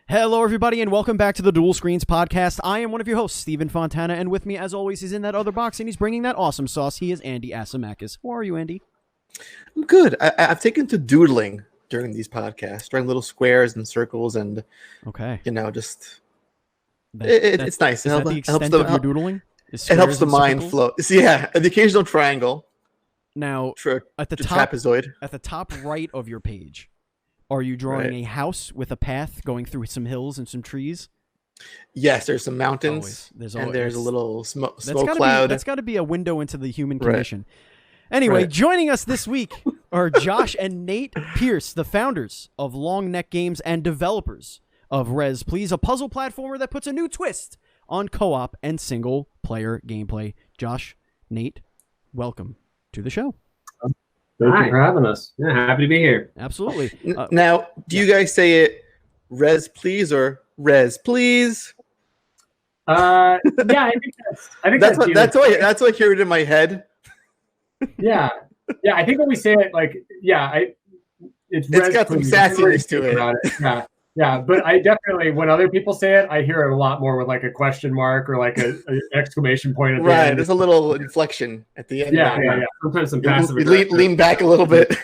Hello, everybody, and welcome back to the Dual Screens podcast. I am one of your hosts, Stephen Fontana, and with me, as always, he's in that other box, and he's bringing that awesome sauce. He is Andy Asimakis. How are you, Andy? I'm good. I've taken to doodling during these podcasts, drawing little squares and circles, and just it's nice. Is that the extent of your doodling? It helps the mind flow. So, yeah, the occasional triangle. Now, at the top right of your page, are you drawing a house with a path going through some hills and some trees? Yes, there's some mountains, there's a little smoke cloud. That's got to be a window into the human condition. Anyway, joining us this week are Josh and Nate Pearce, the founders of Long Neck Games and developers of REZ PLZ, a puzzle platformer that puts a new twist on co-op and single-player gameplay. Josh, Nate, welcome to the show. Thank you for having us. Yeah, happy to be here. Absolutely. Now, do you guys say it REZ PLZ or REZ PLZ? Yeah, I think that's what I hear it in my head. Yeah, I think when we say it, it's got some sassiness to it. Yeah, but I definitely, when other people say it, I hear it a lot more with like a question mark or like an exclamation point at the end. There's a little inflection at the end. Yeah. Sometimes some passive lean back a little bit.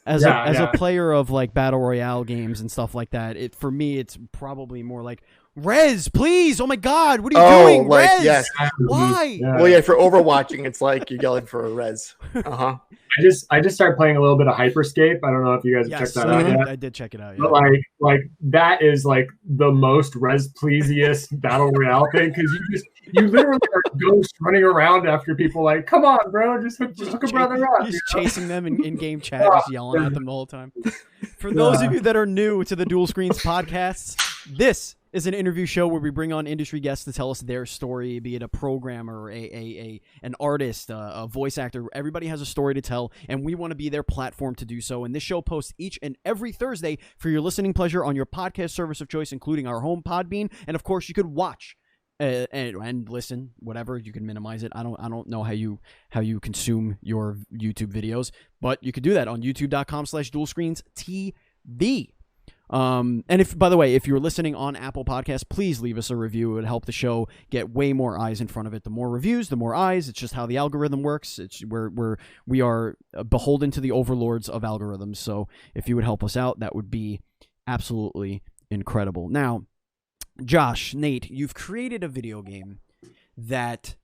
As a player of like battle royale games and stuff like that, for me it's probably more like REZ, please! Oh my God, what are you doing? REZ, yes. Why? Yeah. Well, for overwatching, it's like you're yelling for a REZ. I just started playing a little bit of Hyperscape. I don't know if you guys checked that out yet. I did check it out. Yeah. But like that is like the most REZ PLZ-iest battle royale thing, because you literally are ghosts running around after people like, come on, bro, just hook a brother up. Just chasing them in game chat, just yelling at them the whole time. For those of you that are new to the Dual Screens podcasts, this is an interview show where we bring on industry guests to tell us their story, be it a programmer, an artist, a voice actor. Everybody has a story to tell, and we want to be their platform to do so. And this show posts each and every Thursday for your listening pleasure on your podcast service of choice, including our home Podbean. And of course, you could watch and listen, whatever. You can minimize it. I don't know how you consume your YouTube videos, but you could do that on youtube.com/dualscreens.tv. And if, by the way, if you're listening on Apple Podcasts, please leave us a review. It would help the show get way more eyes in front of it. The more reviews, the more eyes. It's just how the algorithm works. We are beholden to the overlords of algorithms. So if you would help us out, that would be absolutely incredible. Now, Josh, Nate, you've created a video game that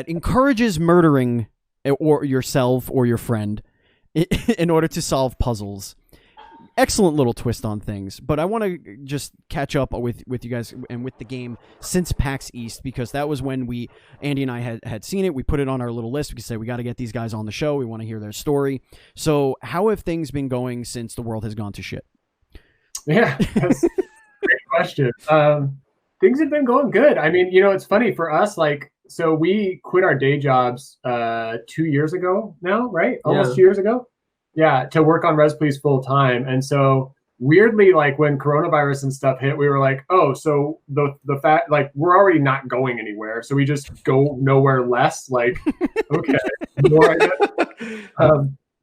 encourages murdering or yourself or your friend in order to solve puzzles. Excellent little twist on things, but I want to just catch up with you guys and with the game since PAX East, because that was when Andy and I had seen it. We put it on our little list. We said we got to get these guys on the show. We want to hear their story. So how have things been going since the world has gone to shit? Yeah, that's a great question. Things have been going good. I mean, it's funny for us, so we quit our day jobs 2 years ago now, right? Almost 2 years ago. Yeah, to work on REZ PLZ full time. And so weirdly, when coronavirus and stuff hit, we were like, oh, so the fact, we're already not going anywhere. So we just go nowhere less. Okay. More,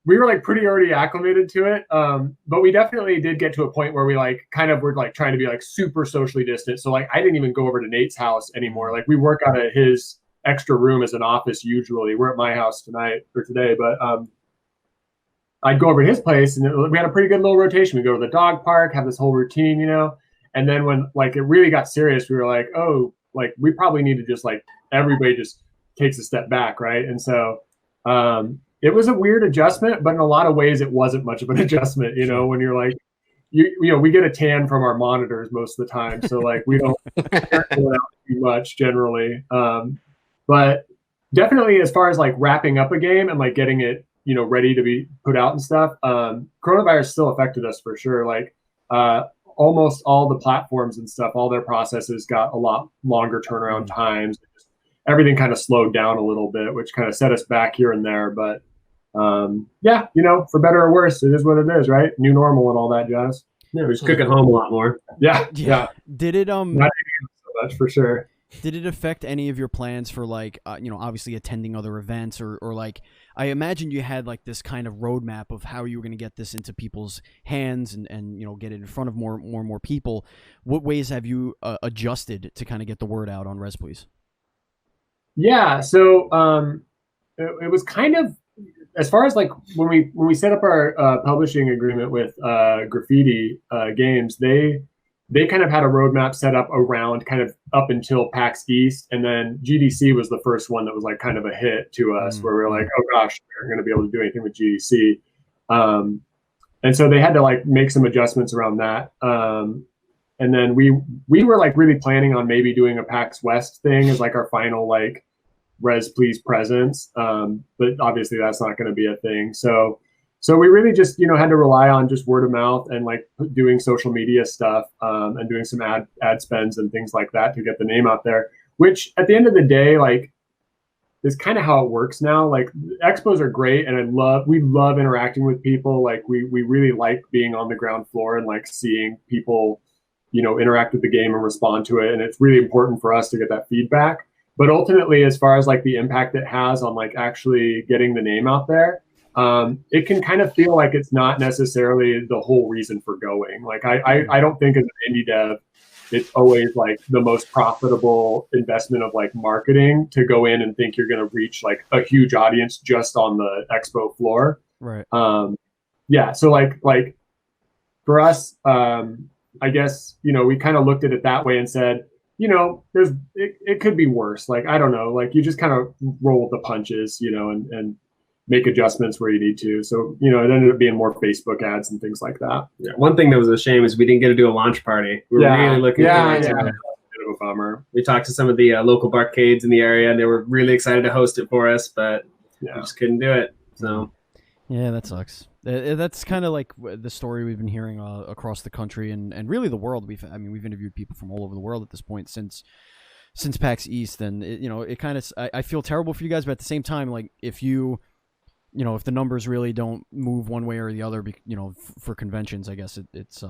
we were pretty already acclimated to it. But we definitely did get to a point where we were trying to be super socially distant. So I didn't even go over to Nate's house anymore. We work out of his extra room as an office usually. We're at my house today, but I'd go over to his place, and we had a pretty good little rotation. We go to the dog park, have this whole routine, and then when it really got serious, we were like, oh, we probably need to just everybody just takes a step back, right? And so it was a weird adjustment, but in a lot of ways, it wasn't much of an adjustment. When you're we get a tan from our monitors most of the time, so we don't go out too much generally. But definitely, as far as wrapping up a game and getting it ready to be put out and stuff. Coronavirus still affected us for sure. Almost all the platforms and stuff, all their processes got a lot longer turnaround times. Everything kind of slowed down a little bit, which kind of set us back here and there. But for better or worse, it is what it is, right? New normal and all that jazz. Yeah, we just cook at home a lot more. Yeah. Did it not so much for sure. Did it affect any of your plans for like, obviously attending other events or like, I imagine you had like this kind of roadmap of how you were going to get this into people's hands and get it in front of more and more people. What ways have you adjusted to kind of get the word out on REZ PLZ? Yeah. So it was kind of, as far as like when we set up our publishing agreement with Graffiti Games, they kind of had a roadmap set up around kind of up until PAX East, and then GDC was the first one that was like kind of a hit to us, where we were like, oh gosh, we're going to be able to do anything with GDC, and so they had to like make some adjustments around that, and then we were like really planning on maybe doing a PAX West thing as like our final like REZ PLZ presence, but obviously that's not going to be a thing. So we really just, had to rely on just word of mouth and like doing social media stuff, and doing some ad spends and things like that to get the name out there, which at the end of the day, like, is kind of how it works now. Like, expos are great, and we love interacting with people. Like, we really like being on the ground floor and like seeing people, interact with the game and respond to it. And it's really important for us to get that feedback. But ultimately, as far as like the impact it has on like actually getting the name out there, it can kind of feel like it's not necessarily the whole reason for going. Like, I don't think as an indie dev, it's always like the most profitable investment of like marketing to go in and think you're going to reach like a huge audience just on the expo floor. Right. Yeah. So like for us, I guess, we kind of looked at it that way and said, it could be worse. Like, I don't know, like you just kind of roll with the punches, and make adjustments where you need to. So, it ended up being more Facebook ads and things like that. Yeah. One thing that was a shame is we didn't get to do a launch party. We were really looking forward to it. A bit of a bummer. We talked to some of the local barcades in the area, and they were really excited to host it for us, but we just couldn't do it. So, yeah, that sucks. That's kind of like the story we've been hearing across the country and really the world. We've interviewed people from all over the world at this point since PAX East, and it kind of, I feel terrible for you guys, but at the same time, like if if the numbers really don't move one way or the other, for conventions, I guess it's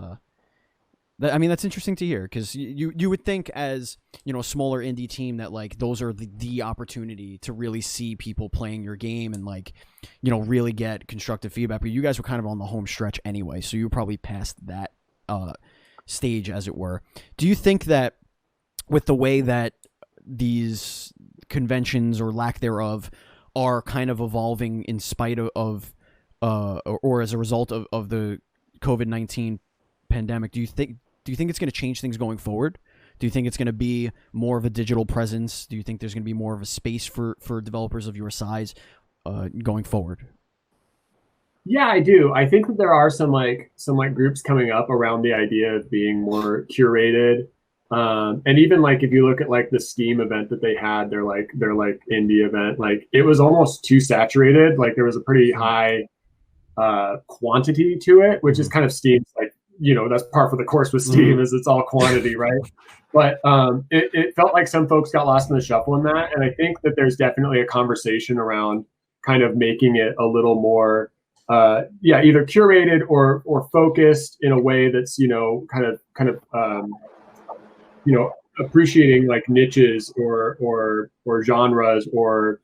that's interesting to hear, because you would think as a smaller indie team that like those are the opportunity to really see people playing your game and like really get constructive feedback. But you guys were kind of on the home stretch anyway, so you were probably past that stage, as it were. Do you think that with the way that these conventions or lack thereof are kind of evolving in spite of or as a result of the COVID-19 pandemic, do you think it's going to change things going forward? Do you think it's going to be more of a digital presence? Do you think there's going to be more of a space for developers of your size going forward? Yeah, I do. I think that there are some groups coming up around the idea of being more curated. And even like if you look at like the Steam event that they had, their indie event, like it was almost too saturated. Like there was a pretty high quantity to it, which is kind of Steam's like, that's par for the course with Steam, is it's all quantity, right? But it felt like some folks got lost in the shuffle in that. And I think that there's definitely a conversation around kind of making it a little more either curated or focused in a way that's appreciating like niches or genres or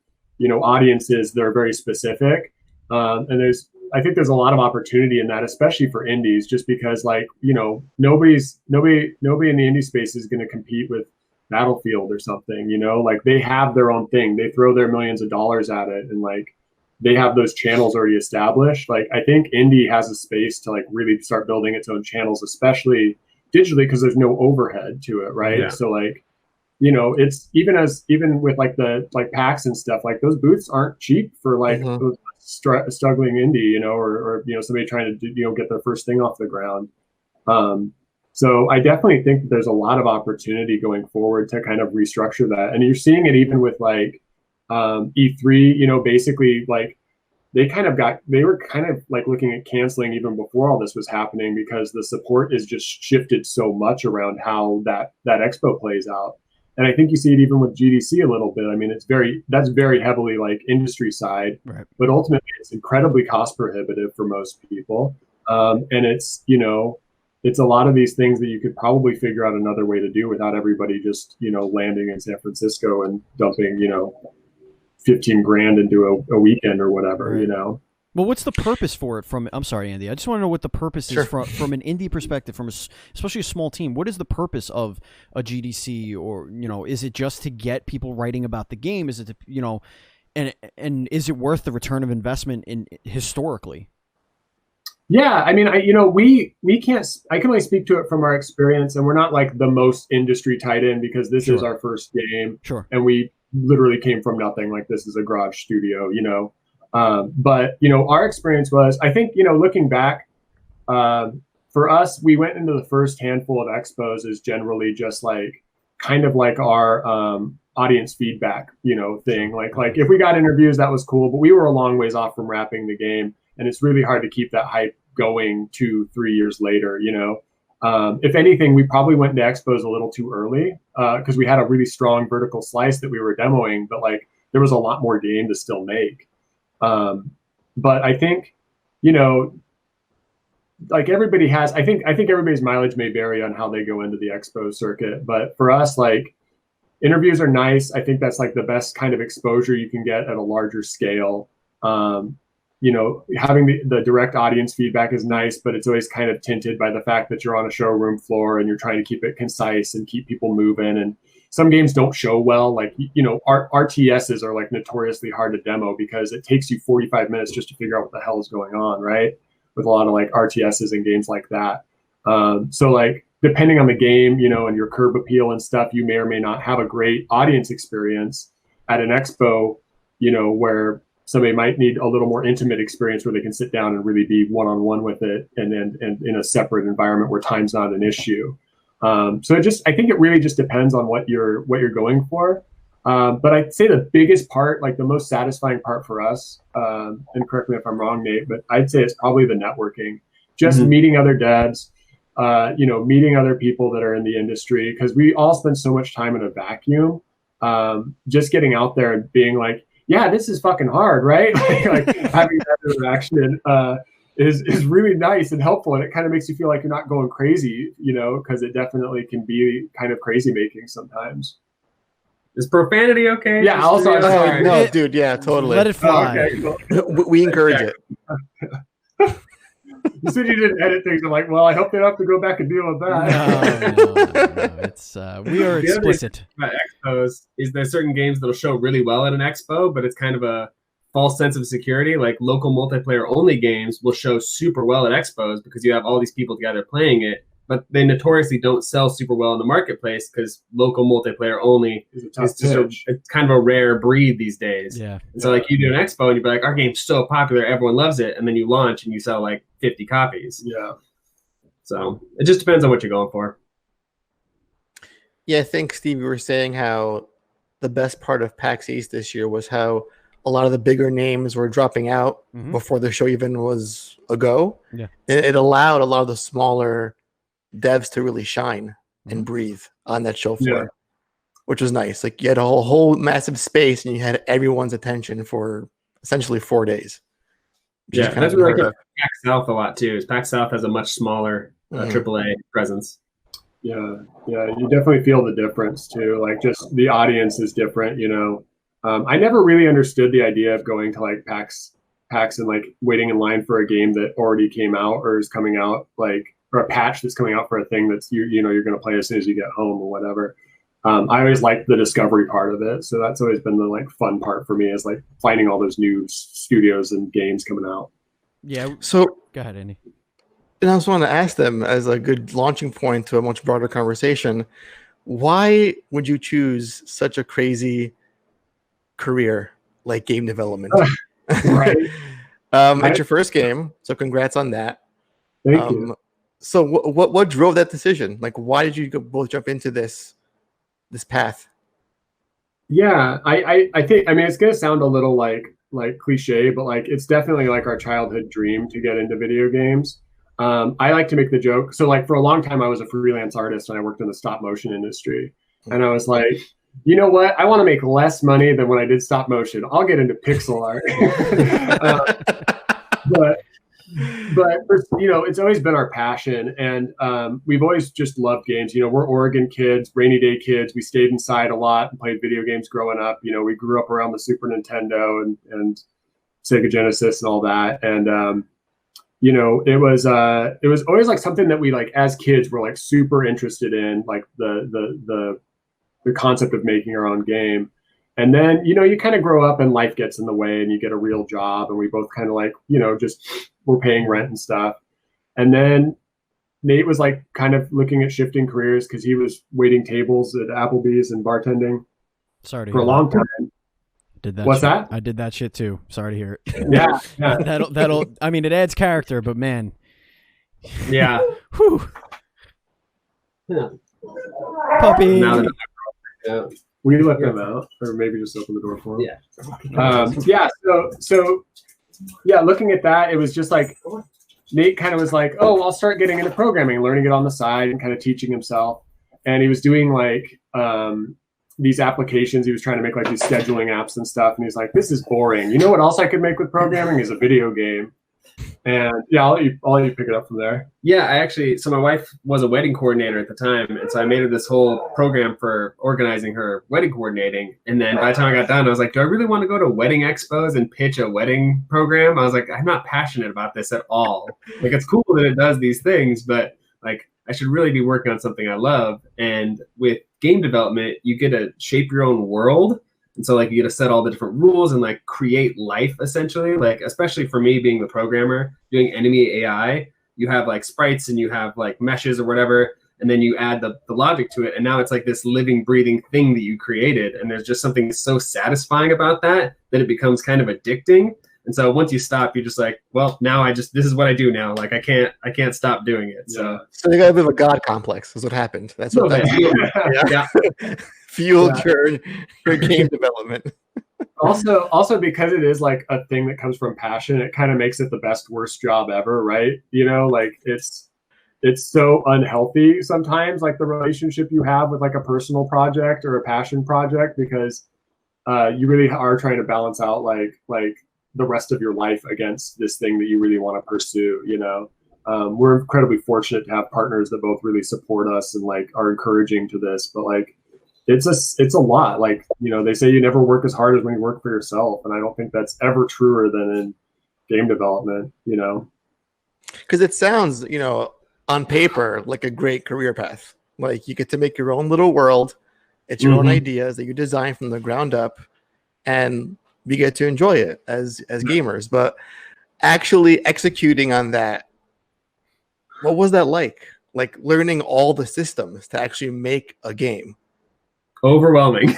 audiences that are very specific, and I think there's a lot of opportunity in that, especially for indies, just because like nobody in the indie space is going to compete with Battlefield or something. Like they have their own thing, they throw their millions of dollars at it, and like they have those channels already established. Like I think indie has a space to like really start building its own channels, especially digitally, because there's no overhead to it, right? Yeah. So like, it's even with like the like PAX and stuff, like those booths aren't cheap for like those struggling indie, or somebody trying to get their first thing off the ground. So I definitely think that there's a lot of opportunity going forward to kind of restructure that, and you're seeing it even with like E3. Basically like they were kind of like looking at canceling even before all this was happening, because the support is just shifted so much around how that expo plays out. And I think you see it even with GDC a little bit. I mean, that's very heavily like industry side, right? But ultimately it's incredibly cost prohibitive for most people. And it's, it's a lot of these things that you could probably figure out another way to do without everybody just, landing in San Francisco and dumping, 15 grand into a weekend or whatever, Well, what's the purpose for it I'm sorry, Andy. I just want to know what the purpose is from an indie perspective, especially a small team. What is the purpose of a GDC, or, is it just to get people writing about the game? Is it to, and is it worth the return of investment historically? Yeah, I mean, we can't. I can only speak to it from our experience, and we're not like the most industry tied in because this is our first game, and we literally came from nothing. Like, this is a garage studio, But our experience was, I think, looking back, for us, we went into the first handful of expos as generally just like kind of like our audience feedback, thing. Like if we got interviews, that was cool, but we were a long ways off from wrapping the game. And it's really hard to keep that hype going 2-3 years later, If anything, we probably went into expos a little too early because we had a really strong vertical slice that we were demoing, but like there was a lot more game to still make. But I think, like everybody has, I think everybody's mileage may vary on how they go into the expo circuit. But for us, like, interviews are nice. I think that's like the best kind of exposure you can get at a larger scale. Having the direct audience feedback is nice, but it's always kind of tinted by the fact that you're on a showroom floor and you're trying to keep it concise and keep people moving. And some games don't show well. Like, RTSs are like notoriously hard to demo because it takes you 45 minutes just to figure out what the hell is going on, right? With a lot of like RTSs and games like that. So like, depending on the game, and your curb appeal and stuff, you may or may not have a great audience experience at an expo, where somebody might need a little more intimate experience where they can sit down and really be one-on-one with it and in a separate environment where time's not an issue. So I think it really just depends on what you're going for. But I'd say the biggest part, like the most satisfying part for us, and correct me if I'm wrong, Nate, but I'd say it's probably the networking, just meeting other devs, meeting other people that are in the industry, because we all spend so much time in a vacuum. Just getting out there and being like, yeah, this is fucking hard, right? like having that interaction is really nice and helpful, and it kind of makes you feel like you're not going crazy, because it definitely can be kind of crazy making sometimes. Is profanity okay? Yeah, also. No, dude, yeah, totally. Let it fly. Okay, cool. We encourage it. You said you didn't edit things. I'm like, well, I hope they don't have to go back and deal with that. No. It's we are explicit. About expos is there certain games that'll show really well at an expo, but it's kind of a false sense of security. Like local multiplayer only games will show super well at expos because you have all these people together playing it, but they notoriously don't sell super well in the marketplace because local multiplayer only is just it's kind of a rare breed these days. Yeah. And so like you do an expo and you'd be like, our game's so popular, everyone loves it, and then you launch and you sell like 50 copies. Yeah. So it just depends on what you're going for. Yeah, I think, Steve, you were saying how the best part of PAX East this year was how a lot of the bigger names were dropping out before the show even was a go. Yeah. It allowed a lot of the smaller devs to really shine and breathe on that show floor, which was nice. Like you had a whole massive space and you had everyone's attention for essentially 4 days. Yeah, that's really like PAX South a lot too. PAX South has a much smaller AAA presence. Yeah, you definitely feel the difference too. Like just the audience is different, I never really understood the idea of going to like PAX and like waiting in line for a game that already came out or is coming out, like, or a patch that's coming out for a thing that's you're going to play as soon as you get home or whatever. I always liked the discovery part of it, so that's always been the like fun part for me, is like finding all those new studios and games coming out. Yeah. So go ahead, Andy. And I just want to ask them, as a good launching point to a much broader conversation, why would you choose such a crazy career like game development? Right. It's your first game, so congrats on that. Thank you. So what drove that decision? Like, why did you both jump into this path? Yeah, I think, I mean, it's gonna sound a little like cliche, but like it's definitely like our childhood dream to get into video games. I like to make the joke. So like for a long time, I was a freelance artist and I worked in the stop motion industry. And I was like, you know what? I want to make less money than when I did stop motion. I'll get into pixel art. But but it's always been our passion, and we've always just loved games. We're Oregon kids, rainy day kids. We stayed inside a lot and played video games growing up. We grew up around the Super Nintendo and Sega Genesis and all that, and it was always like something that we like as kids were like super interested in, like the concept of making our own game. And then, you kind of grow up and life gets in the way and you get a real job, and we both kind of like, just we're paying rent and stuff. And then Nate was like kind of looking at shifting careers because he was waiting tables at Applebee's and bartending for a long time. Did that What's shit. that? I did that shit too. Sorry to hear it. Yeah. That'll I mean, it adds character, but man. Yeah. Whew. Yeah. Puppy. We let them out, or maybe just open the door for them. Yeah. So looking at that, it was just like Nate kind of was like, oh, I'll start getting into programming, learning it on the side and kind of teaching himself. And he was doing like these applications. He was trying to make like these scheduling apps and stuff. And he's like, this is boring. You know what else I could make with programming is a video game. And I'll let you pick it up from there. Yeah, so my wife was a wedding coordinator at the time, and so I made her this whole program for organizing her wedding coordinating. And then by the time I got done, I was like, do I really want to go to wedding expos and pitch a wedding program? I was like, I'm not passionate about this at all. Like, it's cool that it does these things, but like, I should really be working on something I love. And with game development, you get to shape your own world. And so like you get to set all the different rules and like create life essentially, like especially for me being the programmer doing enemy AI, you have like sprites and you have like meshes or whatever, and then you add the logic to it. And now it's like this living, breathing thing that you created. And there's just something so satisfying about that it becomes kind of addicting. And so once you stop, you're just like, well, now this is what I do now. Like I can't stop doing it. So you got a bit of a God complex is what happened. That's what fueled your game development. Also because it is like a thing that comes from passion, it kind of makes it the best worst job ever, right? Like it's so unhealthy sometimes, like the relationship you have with like a personal project or a passion project, because you really are trying to balance out like the rest of your life against this thing that you really want to pursue. We're incredibly fortunate to have partners that both really support us and like are encouraging to this, but like it's a lot. Like, they say you never work as hard as when you work for yourself. And I don't think that's ever truer than in game development, Because it sounds, on paper, like a great career path. Like you get to make your own little world. It's your own ideas that you design from the ground up, and we get to enjoy it as gamers. But actually executing on that, what was that like? Like learning all the systems to actually make a game. Overwhelming.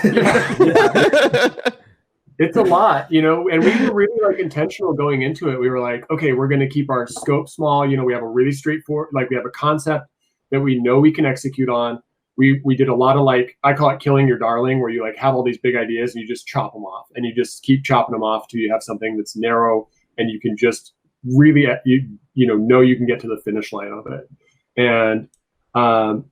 It's a lot, and we were really like intentional going into it. We were like, okay, we're going to keep our scope small. We have a really straightforward, like we have a concept that we know we can execute on. We did a lot of like, I call it killing your darling, where you like have all these big ideas and you just chop them off, and you just keep chopping them off till you have something that's narrow and you can just really, know you can get to the finish line of it. And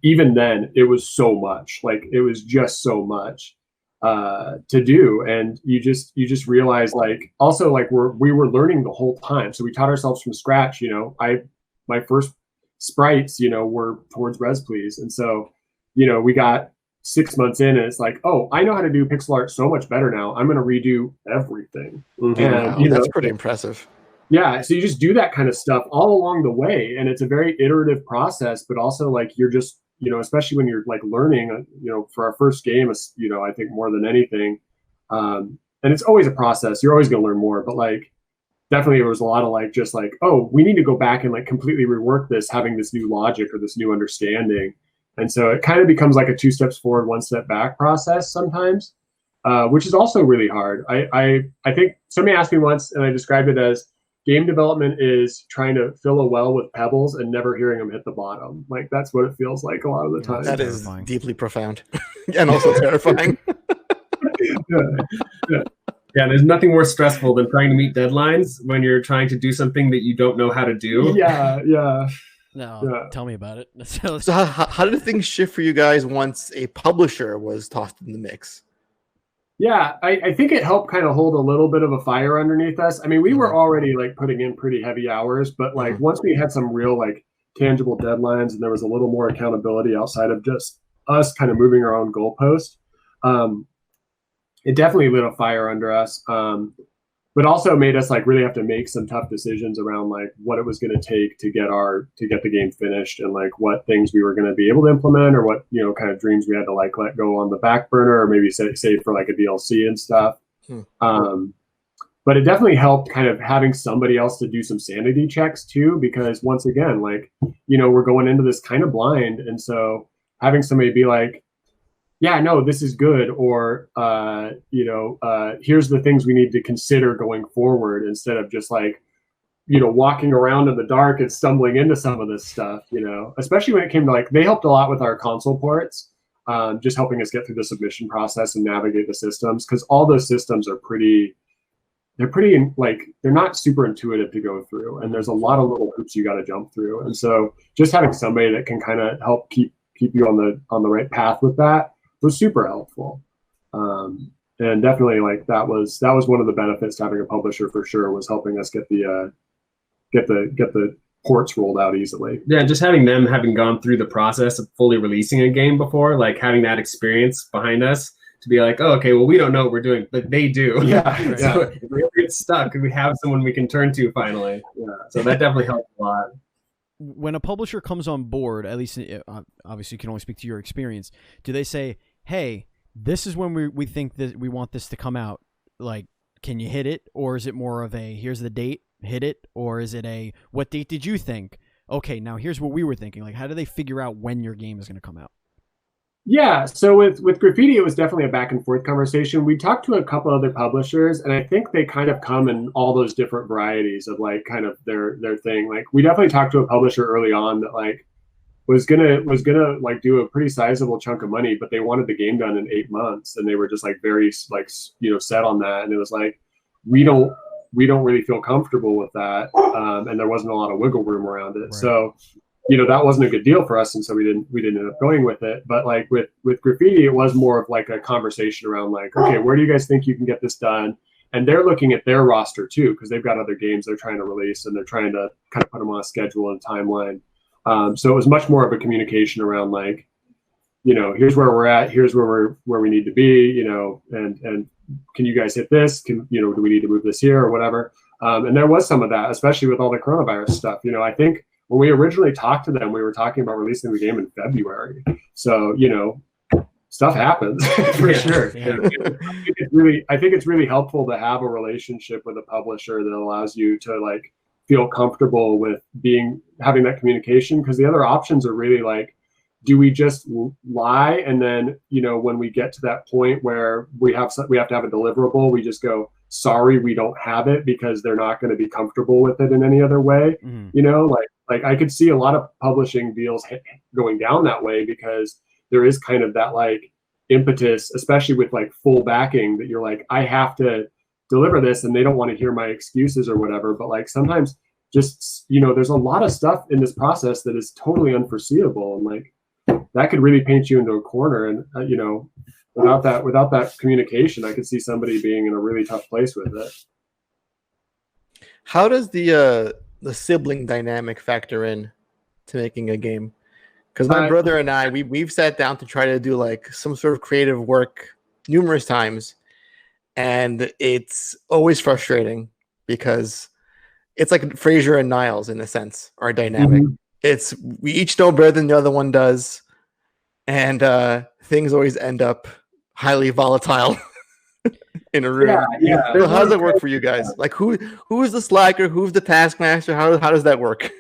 even then it was so much, like it was just so much to do. And you just realize like, also like we were learning the whole time. So we taught ourselves from scratch. My first sprites, were towards REZ PLZ. And so, we got 6 months in and it's like, oh, I know how to do pixel art so much better now. I'm going to redo everything. And, that's pretty impressive. Yeah, so you just do that kind of stuff all along the way, and it's a very iterative process. But also, like you're just, especially when you're like learning, for our first game, I think more than anything, and it's always a process. You're always going to learn more, but like definitely there was a lot of like just like, oh, we need to go back and like completely rework this, having this new logic or this new understanding, and so it kind of becomes like a 2 steps forward, 1 step back process sometimes, which is also really hard. I think somebody asked me once, and I described it as, game development is trying to fill a well with pebbles and never hearing them hit the bottom. Like that's what it feels like a lot of the time. That is deeply profound and also terrifying. Yeah, there's nothing more stressful than trying to meet deadlines when you're trying to do something that you don't know how to do. No, tell me about it. So how did things shift for you guys once a publisher was tossed in the mix? Yeah, I think it helped kind of hold a little bit of a fire underneath us. I mean, we were already like putting in pretty heavy hours, but like once we had some real like tangible deadlines and there was a little more accountability outside of just us kind of moving our own goalpost, it definitely lit a fire under us. But also made us like really have to make some tough decisions around like what it was going to take to get the game finished and like what things we were going to be able to implement or what, you know, kind of dreams we had to like let go on the back burner or maybe save for like a DLC and stuff. But it definitely helped kind of having somebody else to do some sanity checks too, because once again, like, you know, we're going into this kind of blind. And so having somebody be like, yeah, no, this is good. Or, here's the things we need to consider going forward instead of just like, you know, walking around in the dark and stumbling into some of this stuff, you know, especially when it came to like, they helped a lot with our console ports, just helping us get through the submission process and navigate the systems. Cause all those systems are they're not super intuitive to go through. And there's a lot of little hoops you got to jump through. And so just having somebody that can kind of help keep you on the right path with that was super helpful. And definitely like that was one of the benefits to having a publisher for sure, was helping us get the ports rolled out easily. Yeah, just having gone through the process of fully releasing a game before, like having that experience behind us to be like, oh, okay, well, we don't know what we're doing, but they do. Yeah. So if we ever get stuck, we have someone we can turn to finally. Yeah. So that definitely helped a lot. When a publisher comes on board, at least obviously you can only speak to your experience, do they say, hey, this is when we think that we want this to come out, like, can you hit it? Or is it more of a, here's the date, hit it? Or is it a, what date did you think? Okay, now here's what we were thinking. Like, how do they figure out when your game is going to come out? Yeah, so with Graffiti, it was definitely a back and forth conversation. We talked to a couple other publishers, and I think they kind of come in all those different varieties of like kind of their thing. Like we definitely talked to a publisher early on that like was gonna like do a pretty sizable chunk of money, but they wanted the game done in 8 months, and they were just like very like, you know, set on that. And it was like we don't really feel comfortable with that, and there wasn't a lot of wiggle room around it. Right. So, you know, that wasn't a good deal for us, and so we didn't end up going with it. But like with Graffiti, it was more of like a conversation around like, okay, where do you guys think you can get this done? And they're looking at their roster too, because they've got other games they're trying to release, and they're trying to kind of put them on a schedule and timeline. So it was much more of a communication around like, you know, here's where we're at, here's where we need to be, you know, and can you guys hit this? Do we need to move this here or whatever? And there was some of that, especially with all the coronavirus stuff. You know, I think when we originally talked to them, we were talking about releasing the game in February. So, you know, stuff happens for sure. Yeah. I think it's really helpful to have a relationship with a publisher that allows you to like feel comfortable with having that communication, because the other options are really like, do we just lie, and then, you know, when we get to that point where we have to have a deliverable, we just go, sorry, we don't have it, because they're not going to be comfortable with it in any other way. Mm-hmm. You know, like I could see a lot of publishing deals going down that way, because there is kind of that like impetus, especially with like full backing, that you're like, I have to deliver this, and they don't want to hear my excuses or whatever. But like sometimes just, you know, there's a lot of stuff in this process that is totally unforeseeable, and like that could really paint you into a corner. And you know, without that communication, I could see somebody being in a really tough place with it. How does the sibling dynamic factor in to making a game? Because my brother and I, we've sat down to try to do like some sort of creative work numerous times, and it's always frustrating because it's like Fraser and Niles in a sense, our dynamic. Mm-hmm. We each know better than the other one does, and things always end up highly volatile in a room. Yeah. So how does that work for you guys? Like who is the slacker? Who's the taskmaster? How does that work?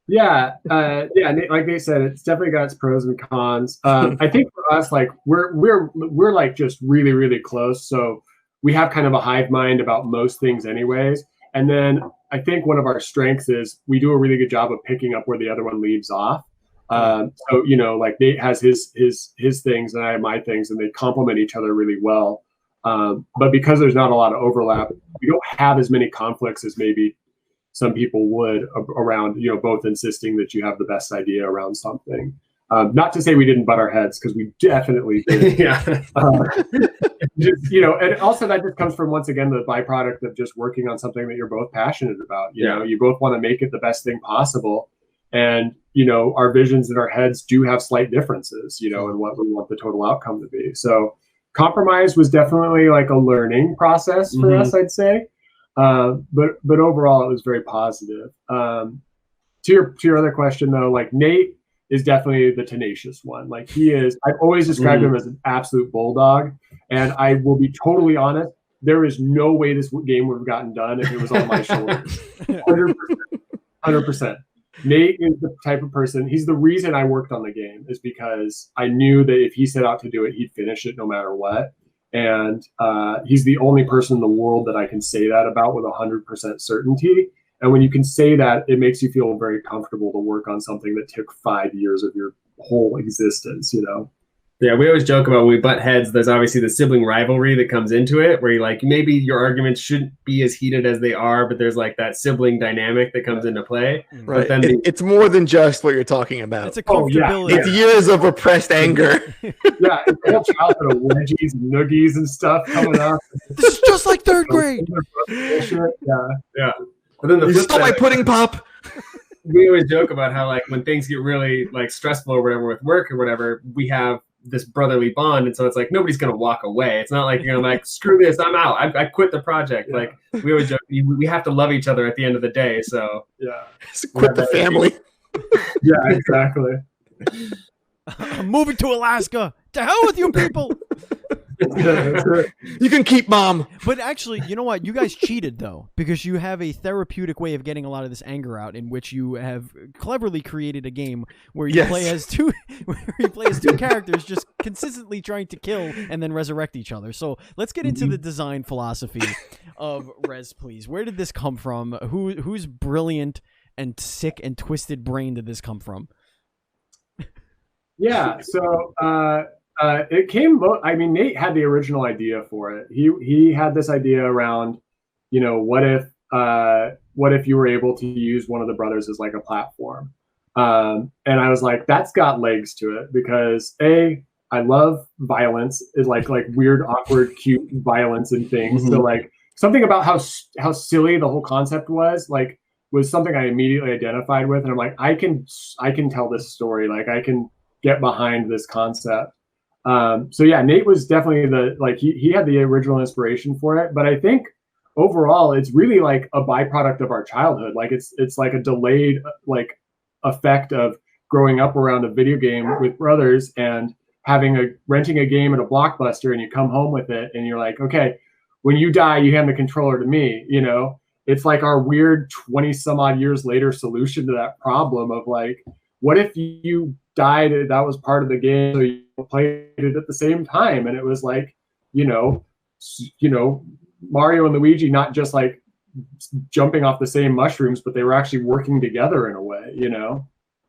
Yeah. Like they said, it's definitely got its pros and cons. I think for us, like we're like just really, really close. So we have kind of a hive mind about most things anyways. And then I think one of our strengths is we do a really good job of picking up where the other one leaves off. So, you know, like Nate has his things and I have my things, and they complement each other really well. But because there's not a lot of overlap, we don't have as many conflicts as maybe some people would around, you know, both insisting that you have the best idea around something. Not to say we didn't butt our heads, because we definitely did. Yeah. just, you know, and also that just comes from, once again, the byproduct of just working on something that you're both passionate about. You know, you both want to make it the best thing possible. And, you know, our visions in our heads do have slight differences, you know, in what we want the total outcome to be. So compromise was definitely like a learning process for us, I'd say. But overall, it was very positive. To your other question, though, like Nate is definitely the tenacious one. Like he is, I've always described him as an absolute bulldog. And I will be totally honest, there is no way this game would have gotten done if it was on my shoulders. 100%. Nate is the type of person, he's the reason I worked on the game, is because I knew that if he set out to do it, he'd finish it no matter what. And he's the only person in the world that I can say that about with 100% certainty. And when you can say that, it makes you feel very comfortable to work on something that took 5 years of your whole existence, you know? Yeah, we always joke about when we butt heads, there's obviously the sibling rivalry that comes into it, where you're like, maybe your arguments shouldn't be as heated as they are, but there's like that sibling dynamic that comes into play. Right. But then it's more than just what you're talking about. It's a comfortability. It's years of repressed anger. Yeah, it's a whole childhood of wedgies and noogies and stuff coming up. This is just like third grade. Yeah. But then You stole my pudding pop. We always joke about how like when things get really like stressful or whatever with work or whatever, we have this brotherly bond, and so it's like nobody's gonna walk away. It's not like you're gonna like screw this, I'm out. I quit the project. Like we always joke, we have to love each other at the end of the day. So Quit the family. Yeah, exactly. I'm moving to Alaska. To hell with you people. You can keep Mom. But actually, you know what? You guys cheated, though, because you have a therapeutic way of getting a lot of this anger out, in which you have cleverly created a game where you play as two characters just consistently trying to kill and then resurrect each other. So let's get into the design philosophy of REZ PLZ. Where did this come from? Whose brilliant and sick and twisted brain did this come from? Yeah, so it came. I mean, Nate had the original idea for it. He had this idea around, you know, what if you were able to use one of the brothers as like a platform, and I was like, that's got legs to it, because I love violence, is like weird, awkward, cute violence and things. So like something about how silly the whole concept was something I immediately identified with, and I'm like, I can tell this story. Like I can get behind this concept. So yeah, Nate was definitely he had the original inspiration for it, but I think overall it's really like a byproduct of our childhood. Like it's like a delayed like effect of growing up around a video game with brothers and renting a game at a Blockbuster, and you come home with it and you're like, okay, when you die, you hand the controller to me, you know? It's like our weird 20 some odd years later solution to that problem of like, what if you died, that was part of the game, so you played it at the same time, and it was like, you know, Mario and Luigi not just like jumping off the same mushrooms, but they were actually working together in a way, you know?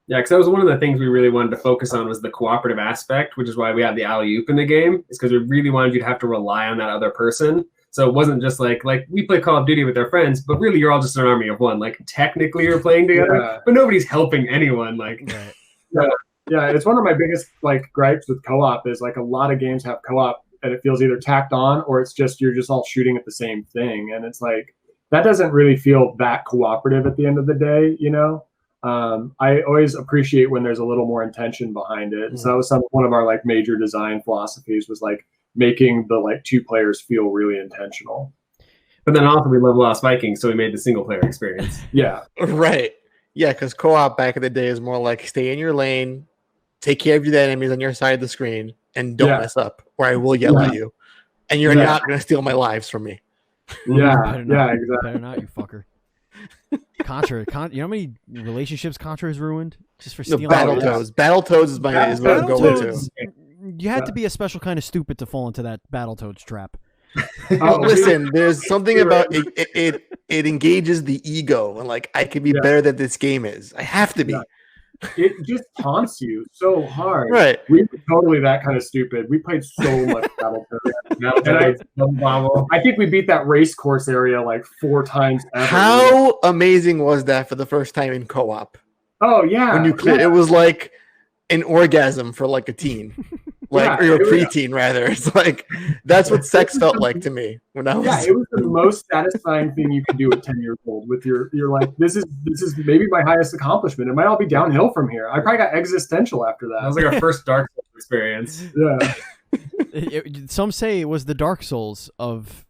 Yeah, because that was one of the things we really wanted to focus on, was the cooperative aspect, which is why we had the alley-oop in the game, is because we really wanted you to have to rely on that other person. So it wasn't just like we play Call of Duty with our friends, but really you're all just an army of one. Like technically you're playing together, but nobody's helping anyone. Like, yeah, it's one of my biggest like gripes with co-op is like a lot of games have co-op and it feels either tacked on or it's just you're just all shooting at the same thing, and it's like that doesn't really feel that cooperative at the end of the day, you know. I always appreciate when there's a little more intention behind it. So that was one of our like major design philosophies, was like making the like two players feel really intentional. But then also we love Lost Vikings, so we made the single player experience. Yeah. Right. Yeah, because co-op back in the day is more like stay in your lane, take care of your enemies on your side of the screen, and don't mess up, or I will yell at you. And you're not going to steal my lives from me. Yeah, exactly. Better not, you fucker. Contra, you know how many relationships Contra has ruined just for stealing? Battletoads. Battletoads is what I'm going to. You had to be a special kind of stupid to fall into that Battletoads trap. Listen, there's something about it. It engages the ego, and like I can be better than this game is. I have to be. It just taunts you so hard. Right. We were totally that kind of stupid. We played so much Battletoads. And I think we beat that race course area like 4 times ever. How amazing was that for the first time in co-op? Oh yeah. When you clear, it was like an orgasm for like a teen. like, or you're a preteen rather. It's like that's what sex felt like to me when I was. Yeah, it was the most satisfying thing you could do at 10 years old. With you're like, this is maybe my highest accomplishment. It might all be downhill from here. I probably got existential after that. That was like our first Dark Souls experience. Yeah. Some say it was the Dark Souls of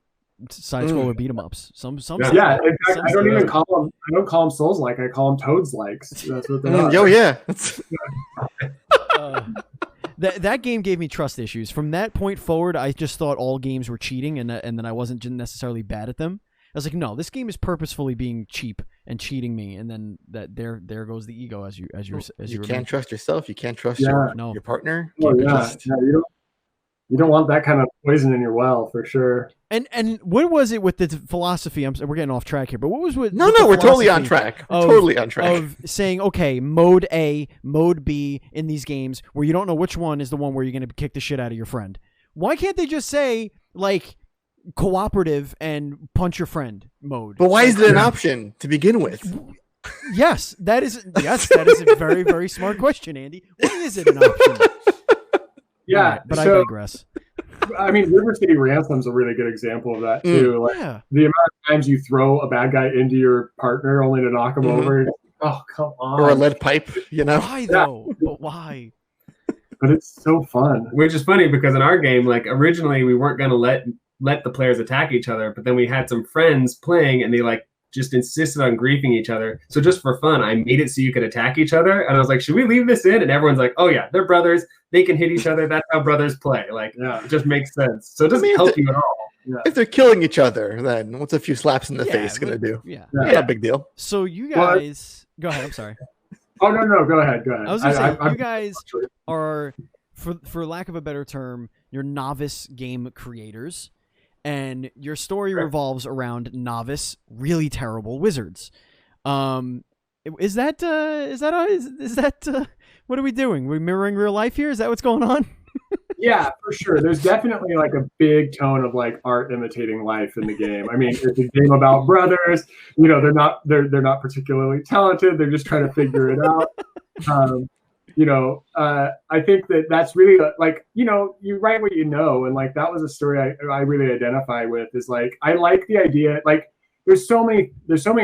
side scroller beat 'em ups. Some yeah. In fact, I don't call them Souls like. I call them Toads likes. That's what they are. Oh yeah. That game gave me trust issues. From that point forward, I just thought all games were cheating, and then I wasn't necessarily bad at them. I was like, no, this game is purposefully being cheap and cheating me, and then there goes the ego as you can't trust yourself. You can't trust your partner. Oh, you don't want that kind of poison in your well, for sure. And what was it with the philosophy? We're getting off track here, but what was with No, we're totally on track. Totally on track. Of saying, okay, mode A, mode B in these games where you don't know which one is the one where you're going to kick the shit out of your friend. Why can't they just say like cooperative and punch your friend mode? But why is it an option to begin with? Yes, that is a very, very smart question, Andy. Why is it an option? Yeah, but I digress. I mean, River City Ransom's a really good example of that too. Like the amount of times you throw a bad guy into your partner only to knock him over. Oh, come on! Or a lead pipe, Why though? But why? But it's so fun. Which is funny because in our game, like originally we weren't gonna let the players attack each other, but then we had some friends playing and they like just insisted on griefing each other. So just for fun, I made it so you could attack each other. And I was like, should we leave this in? And everyone's like, oh yeah, they're brothers. They can hit each other. That's how brothers play. Like, it just makes sense. So it doesn't help you at all. Yeah. If they're killing each other, then what's a few slaps in the face going to do? Yeah. Not a big deal. So you guys, go ahead. I'm sorry. Oh, no. Go ahead. I was going to say, you guys are, for lack of a better term, you're novice game creators. And your story revolves around novice, really terrible wizards. Is that what are we doing? We're mirroring real life here? Is that what's going on? Yeah, for sure. There's definitely like a big tone of like art imitating life in the game. I mean, it's a game about brothers. They're not particularly talented. They're just trying to figure it out. I think that's really like, you write what you know. And like, that was a story I really identify with is like, I like the idea, like there's so many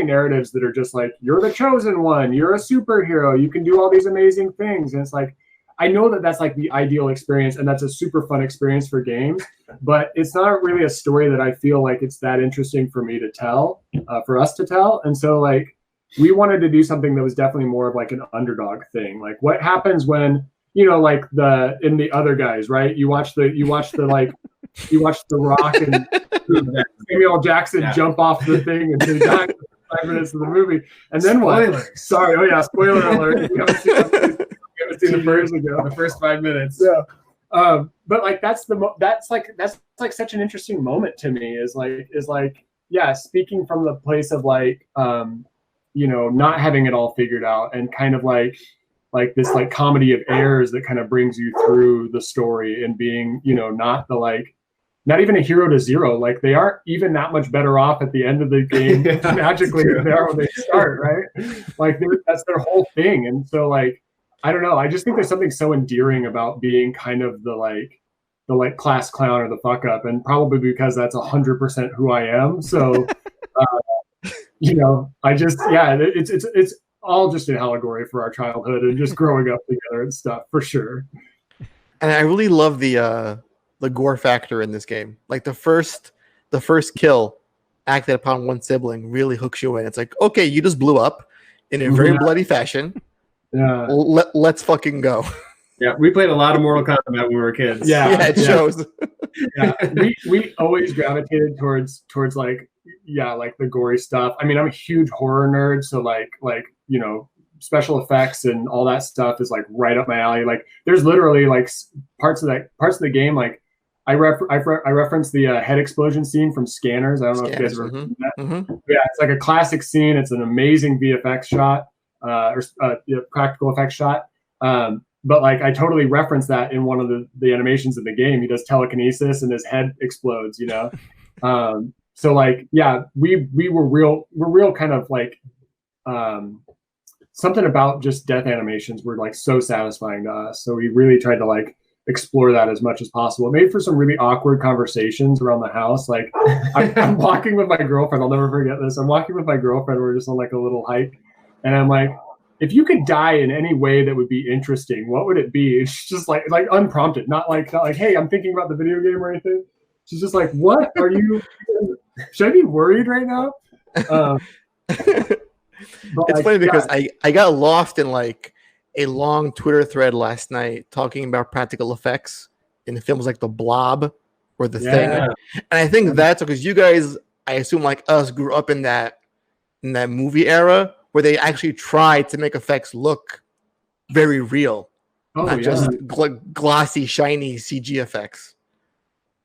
narratives that are just like, you're the chosen one, you're a superhero, you can do all these amazing things. And it's like, I know that that's like the ideal experience and that's a super fun experience for games, but it's not really a story that I feel like it's that interesting for me to tell, for us to tell. And so like, we wanted to do something that was definitely more of like an underdog thing. Like what happens when, like in the other guys, right? You watch the Rock and Samuel L. Jackson jump off the thing and they die for 5 minutes of the movie. And then Spoilers. What? Sorry. Oh yeah. Spoiler alert. We haven't seen the first 5 minutes. Yeah. But like, that's such an interesting moment to me is like, yeah, speaking from the place of like, not having it all figured out and kind of like this like comedy of errors that kind of brings you through the story and being, not even a hero to zero. Like they aren't even that much better off at the end of the game magically than they are when they start, right? Like that's their whole thing. And so like, I don't know. I just think there's something so endearing about being kind of the class clown or the fuck up. And probably because that's 100% who I am. So, it's all just an allegory for our childhood and just growing up together and stuff for sure. And I really love the gore factor in this game. Like the first kill acted upon one sibling really hooks you in. It's like, okay, you just blew up in a very bloody fashion. Yeah. Let's fucking go. Yeah, we played a lot of Mortal Kombat when we were kids. Yeah, it shows. Yeah, we always gravitated towards like the gory stuff. I mean, I'm a huge horror nerd, so like special effects and all that stuff is like right up my alley. Like there's literally like parts of the game like I reference the head explosion scene from Scanners. I don't know if you guys ever seen that. Mm-hmm. Yeah, it's like a classic scene. It's an amazing VFX shot or practical effects shot. But like I totally reference that in one of the animations of the game. He does telekinesis and his head explodes, So like, yeah, we're real kind of like something about just death animations were like so satisfying to us. So we really tried to like explore that as much as possible. It made for some really awkward conversations around the house. Like I'm walking with my girlfriend. I'll never forget this. I'm walking with my girlfriend. We're just on like a little hike, and I'm like, if you could die in any way that would be interesting, what would it be? It's just like unprompted, not like, hey, I'm thinking about the video game or anything. She's just like, what are you? Should I be worried right now? It's funny because I got lost in like a long Twitter thread last night talking about practical effects in films like The Blob or The Thing, and I think that's because you guys, I assume like us, grew up in that movie era where they actually tried to make effects look very real, not just glossy, shiny CG effects.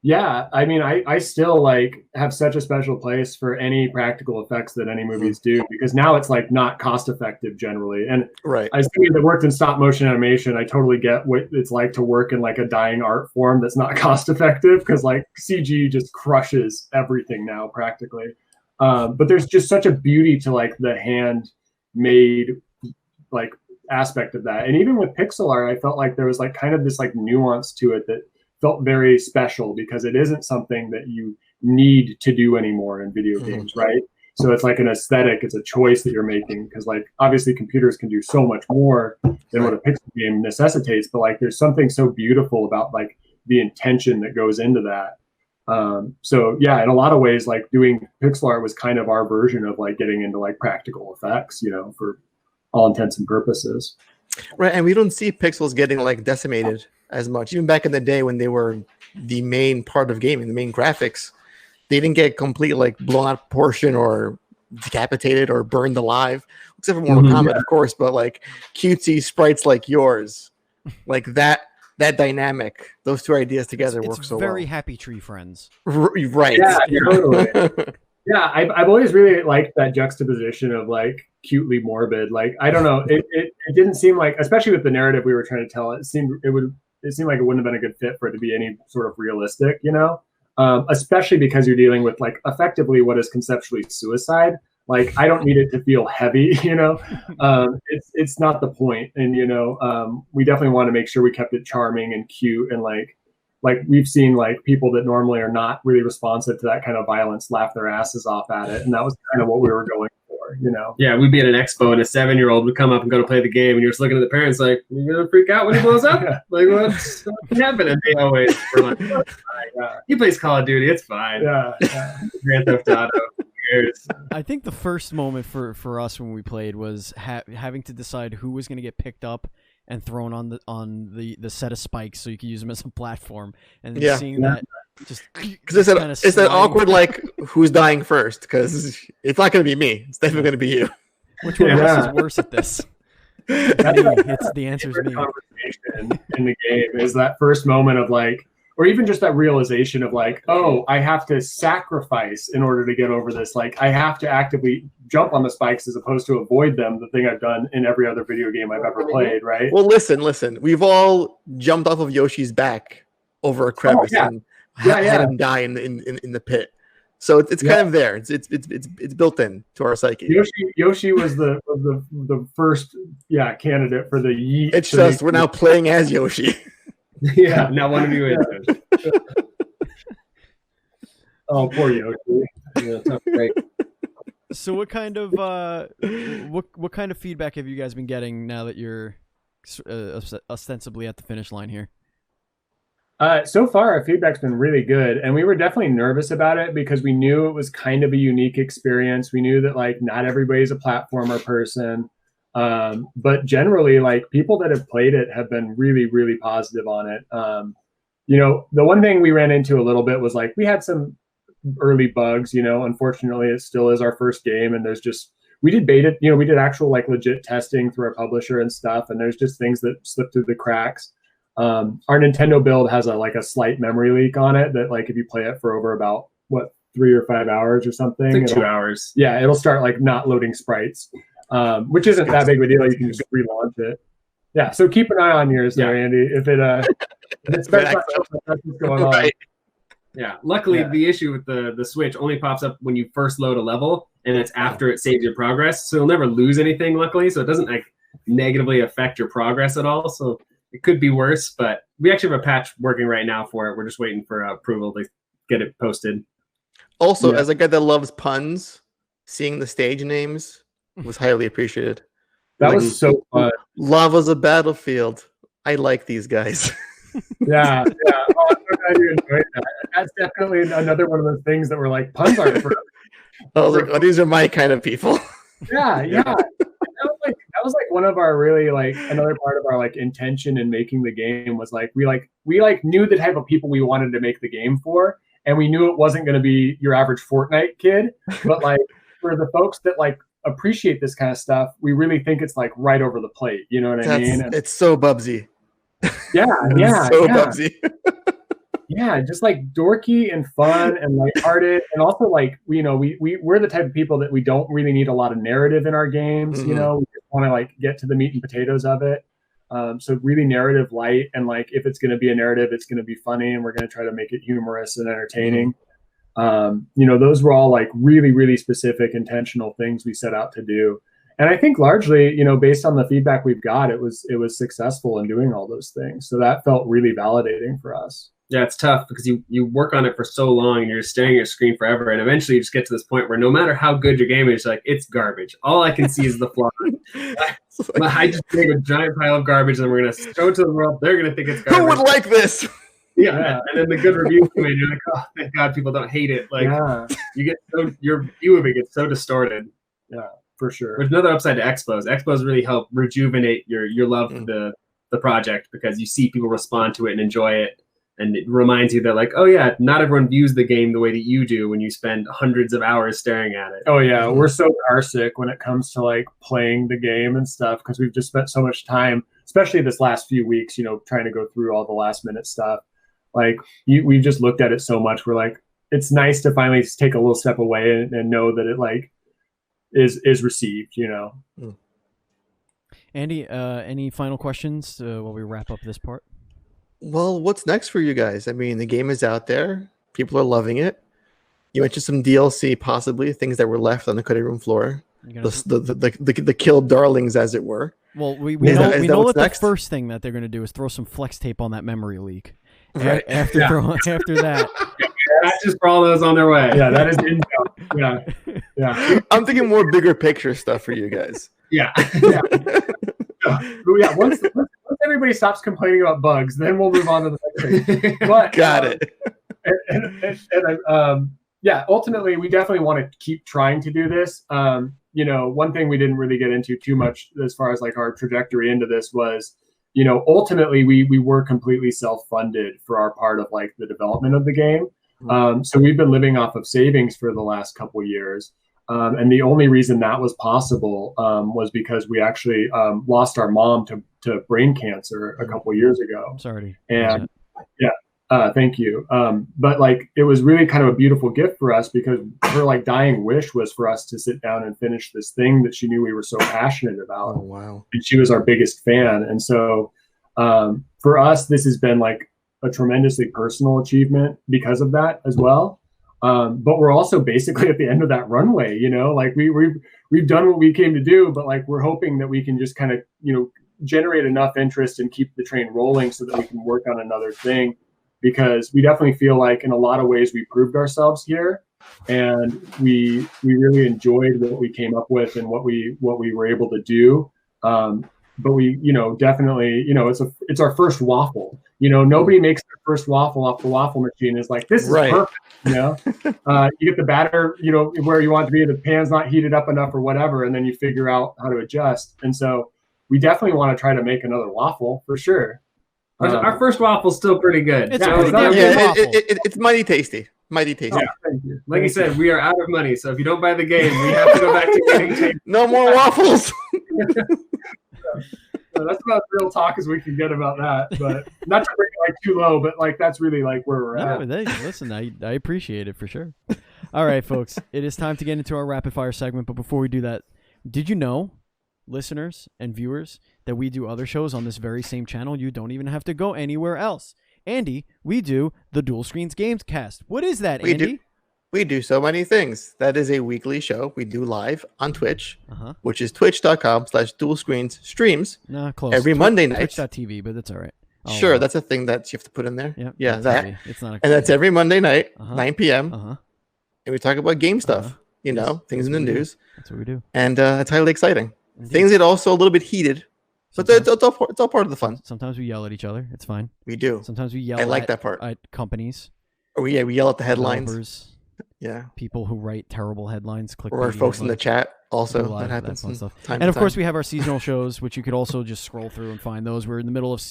Yeah, I mean, I still like have such a special place for any practical effects that any movies do, because now it's like not cost effective generally. And as somebody that worked in stop motion animation, I totally get what it's like to work in like a dying art form that's not cost effective, because like CG just crushes everything now practically. But there's just such a beauty to like the handmade like aspect of that. And even with pixel art, I felt like there was like kind of this like nuance to it that felt very special, because it isn't something that you need to do anymore in video games, right? So it's like an aesthetic, it's a choice that you're making, because like obviously computers can do so much more than what a pixel game necessitates, but like there's something so beautiful about like the intention that goes into that. So yeah, in a lot of ways, like doing pixel art was kind of our version of like getting into like practical effects, you know, for all intents and purposes. Right, and we don't see pixels getting like decimated as much. Even back in the day when they were the main part of gaming, the main graphics, they didn't get completely like blown out of proportion or decapitated or burned alive, except for Mortal Kombat, of course. But like cutesy sprites like yours, like that dynamic, those two ideas together work so well. Very Happy Tree Friends. Right. Yeah, totally. Yeah, I've always really liked that juxtaposition of like cutely morbid. Like, I don't know, it didn't seem like, especially with the narrative we were trying to tell, it seemed like it wouldn't have been a good fit for it to be any sort of realistic, you know? Especially because you're dealing with like effectively what is conceptually suicide. Like, I don't need it to feel heavy, you know? It's not the point. And, you know, we definitely want to make sure we kept it charming and cute, and like we've seen like people that normally are not really responsive to that kind of violence laugh their asses off at it. And that was kind of what we were going for, you know? Yeah, we'd be at an expo and a 7-year-old would come up and go to play the game, and you're just looking at the parents like, you're going to freak out when he blows up? Like, what's happening? And they always were like, oh, he plays Call of Duty, it's fine. Yeah. Grand Theft Auto. I think the first moment for us when we played was having to decide who was going to get picked up and thrown on the set of spikes so you could use them as a platform, and then seeing that just because it's that awkward like who's dying first, because it's not going to be me, it's definitely going to be you. Which one of us is worse at this? The answer is me. Conversation in the game is that first moment of like, or even just that realization of like, oh, I have to sacrifice in order to get over this. Like, I have to actively jump on the spikes as opposed to avoid them, the thing I've done in every other video game I've ever played, right? Well, listen. We've all jumped off of Yoshi's back over a crevice and had him die in the pit. So it's kind of there. It's built in to our psyche. Yoshi was the first candidate for the yeet. It's just we're now playing as Yoshi. Yeah, now one of you is. Oh, poor Yoshi. Yeah, that's great. So, what kind of what kind of feedback have you guys been getting now that you're ostensibly at the finish line here? So far, our feedback's been really good, and we were definitely nervous about it because we knew it was kind of a unique experience. We knew that like not everybody's a platformer person. But generally, like people that have played it have been really, really positive on it. You know, the one thing we ran into a little bit was like we had some early bugs. You know, unfortunately, it still is our first game, and we did beta. You know, we did actual like legit testing through our publisher and stuff, and there's just things that slipped through the cracks. Our Nintendo build has a slight memory leak on it that like if you play it for over about 3 or 5 hours or something, it's like 2 hours. Yeah, it'll start like not loading sprites. Which isn't that big of a deal. You can just relaunch it. Yeah, so keep an eye on yours there, Andy. If it starts that's what's going on. Yeah. Luckily, the issue with the Switch only pops up when you first load a level, and it's after it saves your progress. So you'll never lose anything, luckily. So it doesn't like negatively affect your progress at all. So it could be worse, but we actually have a patch working right now for it. We're just waiting for approval to get it posted. Also, as a guy that loves puns, seeing the stage names was highly appreciated. That was so fun. Lava's a battlefield. I like these guys. Yeah. Oh, I'm so glad you enjoyed that. That's definitely another one of those things that were like puns aren't for. I was like, oh, these are my kind of people. Yeah. That was like one of our really like another part of our like intention in making the game was like we knew the type of people we wanted to make the game for, and we knew it wasn't going to be your average Fortnite kid, but like for the folks that like appreciate this kind of stuff, we really think it's like right over the plate. You know what I mean? And it's so Bubsy. Yeah. Bubsy. Yeah, just like dorky and fun and lighthearted, and also like we're the type of people that we don't really need a lot of narrative in our games. Mm-hmm. You know, we just want to like get to the meat and potatoes of it. So really narrative light, and like if it's going to be a narrative, it's going to be funny, and we're going to try to make it humorous and entertaining. Those were all like really, really specific, intentional things we set out to do. And I think largely, based on the feedback we've got, it was successful in doing all those things. So that felt really validating for us. Yeah, it's tough because you work on it for so long and you're just staring at your screen forever. And eventually you just get to this point where no matter how good your game is, like it's garbage. All I can see is the flaw. I just made a giant pile of garbage and we're going to show it to the world. They're going to think it's garbage. Who would like this? Yeah. And then the good reviews come in. You're like, oh, thank God people don't hate it. Like you get your view of it gets so distorted. Yeah, for sure. There's another upside to expos. Expos really help rejuvenate your love for the project because you see people respond to it and enjoy it. And it reminds you that, like, oh, yeah, not everyone views the game the way that you do when you spend hundreds of hours staring at it. Oh, yeah. We're so car sick when it comes to, like, playing the game and stuff because we've just spent so much time, especially this last few weeks, trying to go through all the last-minute stuff. Like, we've just looked at it so much. We're like, it's nice to finally take a little step away and know that it, like, is received, Andy, any final questions while we wrap up this part? Well, what's next for you guys? I mean, the game is out there. People are loving it. You mentioned some DLC, possibly things that were left on the cutting room floor. The killed darlings, as it were. Well, we know that the first thing that they're going to do is throw some flex tape on that memory leak. Right. After that, that's just for all those on their way. Yeah, that is intel. Yeah. I'm thinking more bigger picture stuff for you guys. Yeah. Once everybody stops complaining about bugs, then we'll move on to the next thing. But, Got it. Ultimately, we definitely want to keep trying to do this. One thing we didn't really get into too much as far as like our trajectory into this was, ultimately we were completely self-funded for our part of like the development of the game. So we've been living off of savings for the last couple of years. And the only reason that was possible was because we actually lost our mom to brain cancer a couple of years ago. I'm sorry. And thank you. But like, it was really kind of a beautiful gift for us because her like dying wish was for us to sit down and finish this thing that she knew we were so passionate about. Oh, wow. And she was our biggest fan. And so for us, this has been like a tremendously personal achievement because of that as well. But we're also basically at the end of that runway, like we've done what we came to do, but like, we're hoping that we can just kind of, generate enough interest and keep the train rolling so that we can work on another thing, because we definitely feel like in a lot of ways we proved ourselves here and we really enjoyed what we came up with and what we were able to do. But we, definitely, it's our first waffle. Nobody makes their first waffle off the waffle machine is like, this is perfect. You get the batter, where you want it to be, the pan's not heated up enough or whatever, and then you figure out how to adjust. And so we definitely want to try to make another waffle for sure. Our first waffle's still pretty good. It's mighty tasty. Mighty tasty. Yeah, thank you. Like you said, we are out of money, so if you don't buy the game, we have to go back to getting taste. No more waffles. So that's about as real talk as we can get about that, but not to bring it like too low, but like that's really like where we're at. Listen, I appreciate it for sure. All right, folks, it is time to get into our rapid fire segment. But before we do that, did you know, listeners and viewers, that we do other shows on this very same channel? You don't even have to go anywhere else. Andy, we do the Dual Screens Games Cast. What is that, Andy? We do so many things. That is a weekly show we do live on Twitch, which is twitch.com/dualscreens streams close. every Monday night. Twitch.tv, but that's all right. Sure, that's a thing that you have to put in there. Yeah, that. TV. It's not and that's every Monday night, 9 p.m. And we talk about game stuff, things in the news. That's what we do. And it's highly exciting. Indeed. Things get also a little bit heated, but it's all part of the fun. Sometimes we yell at each other. It's fine. We do. Sometimes we yell that part. At companies. Oh, yeah, we yell at the headlines. Developers. Yeah, people who write terrible headlines, or folks in the chat. Also, that happens. And of course, we have our seasonal shows, which you could also just scroll through and find those. We're in the middle of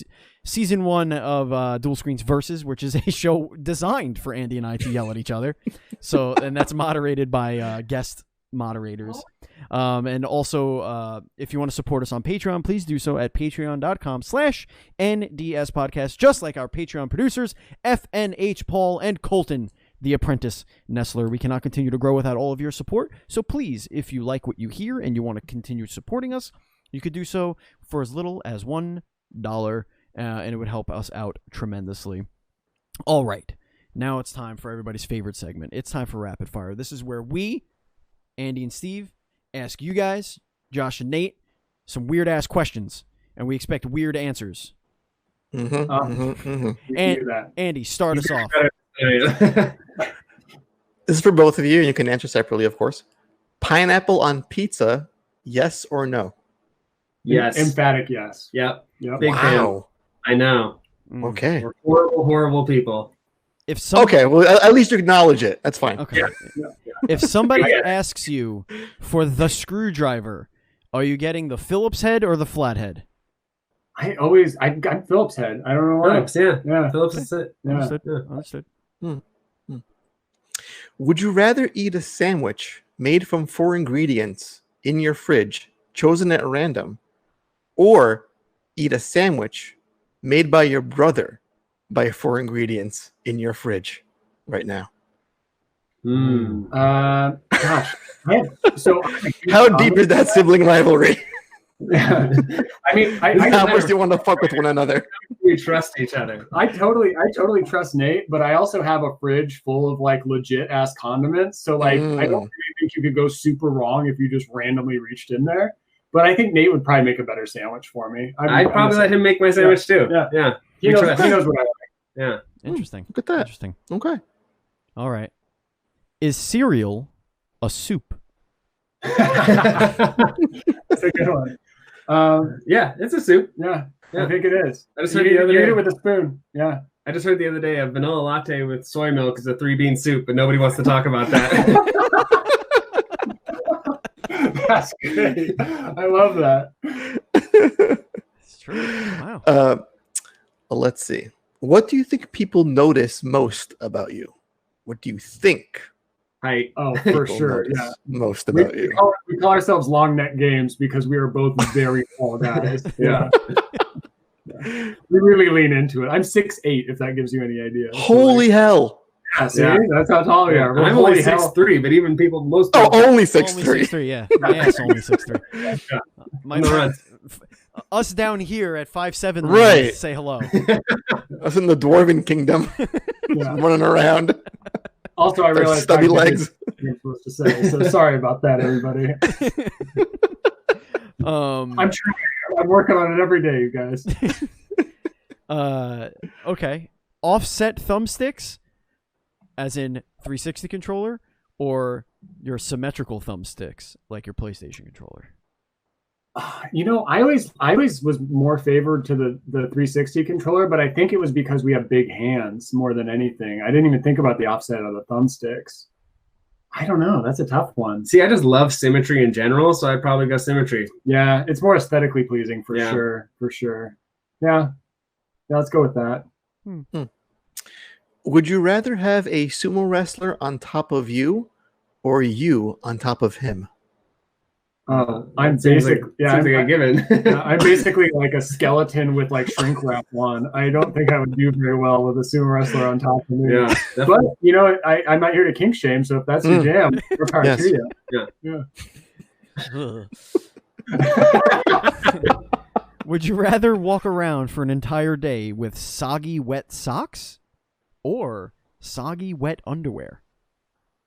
season 1 of Dual Screens Versus, which is a show designed for Andy and I to yell at each other. So, and that's moderated by guest moderators. And also, if you want to support us on Patreon, please do so at patreon.com/NDS podcast, just like our Patreon producers, FNH Paul and Colton, the apprentice Nestler. We cannot continue to grow without all of your support. So please, if you like what you hear and you want to continue supporting us, you could do so for as little as $1, and it would help us out tremendously. All right. Now it's time for everybody's favorite segment. It's time for Rapid Fire. This is where we, Andy and Steve, ask you guys, Josh and Nate, some weird-ass questions, and we expect weird answers. And Andy, start us off. This is for both of you, and you can answer separately, of course. Pineapple on pizza, yes or no? Yes. Emphatic yes. Yep. Big fan. I know. Okay. We're horrible, horrible people. Okay, well, at least you acknowledge it. That's fine. Okay. If somebody asks you for the screwdriver, are you getting the Phillips head or the flathead? I got Phillips head. I don't know why. Phillips, yeah. Phillips is it. Yeah. Understood. Would you rather eat a sandwich made from 4 ingredients in your fridge, chosen at random, or eat a sandwich made by your brother by 4 ingredients in your fridge right now? Gosh. So how deep is that sibling rivalry? I mean, how much do you want to fuck with one another? We trust each other. I totally trust Nate, but I also have a fridge full of like legit ass condiments. So like, I don't really think you could go super wrong if you just randomly reached in there. But I think Nate would probably make a better sandwich for me. I'd probably let him make my sandwich too. Yeah. He knows what I like. Yeah. Interesting. Look at that. Interesting. Okay. All right. Is cereal a soup? That's a good one. Yeah, it's a soup. Yeah, I think it is. I just heard the other day. You eat it with a spoon. Yeah. I just heard the other day a vanilla latte with soy milk is a 3-bean soup, but nobody wants to talk about that. That's great. I love that. It's true. Wow. Let's see. What do you think people notice most about you? What do you think? Oh, for sure. Yeah. Most about you. We call ourselves long neck games because we are both very tall guys. Yeah. We really lean into it. I'm 6'8", if that gives you any idea. Holy hell. Yeah, see? That's how tall we are. I'm only 6'3", but even people, most people. Only 6'3". Only 6'3", yeah. My ass only 6'3". Us down here at 5'7", right? Say hello. Us in the Dwarven Kingdom, running around. Also, I realized stubby legs. You're supposed to say. So sorry about that, everybody. I'm trying. I'm working on it every day, you guys. Okay. Offset thumbsticks, as in 360 controller, or your symmetrical thumbsticks, like your PlayStation controller. You know, I always was more favored to the 360 controller, but I think it was because we have big hands more than anything. I didn't even think about the offset of the thumbsticks. I don't know. That's a tough one. See, I just love symmetry in general, so I'd probably go symmetry. Yeah, it's more aesthetically pleasing for sure. For sure. Yeah, let's go with that. Would you rather have a sumo wrestler on top of you or you on top of him? I'm basically seems like a given. I'm basically like a skeleton with like shrink wrap on. I don't think I would do very well with a sumo wrestler on top of me. Yeah, but you know, I'm not here to kink shame. So if that's your jam, more power to you. Yeah. Would you rather walk around for an entire day with soggy wet socks or soggy wet underwear?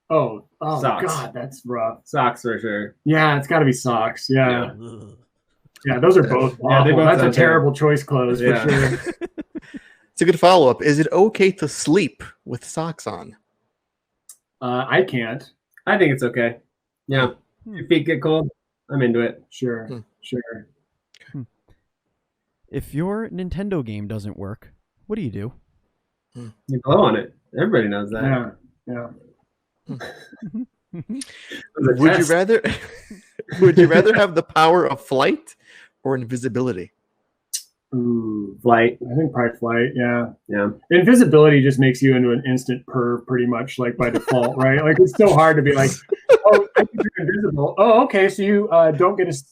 Oh Socks. God, that's rough. Socks for sure. Yeah, it's got to be socks. Yeah. Ugh. Yeah, those are both Yeah, they awful. both That's a sound terrible choice clothes Yeah. for sure. It's a good follow-up. Is it okay to sleep with socks on? I can't. I think it's okay. Yeah. Your feet get cold, I'm into it. Sure. If your Nintendo game doesn't work, what do you do? You blow on it. Everybody knows that. Yeah. Would you rather would you rather have the power of flight or invisibility? Ooh, Flight. I think probably flight. Yeah. Yeah. Invisibility just makes you into an instant perv pretty much, like by default, right? Like it's so hard to be like, oh, I think you're invisible. Oh, okay, so you don't get to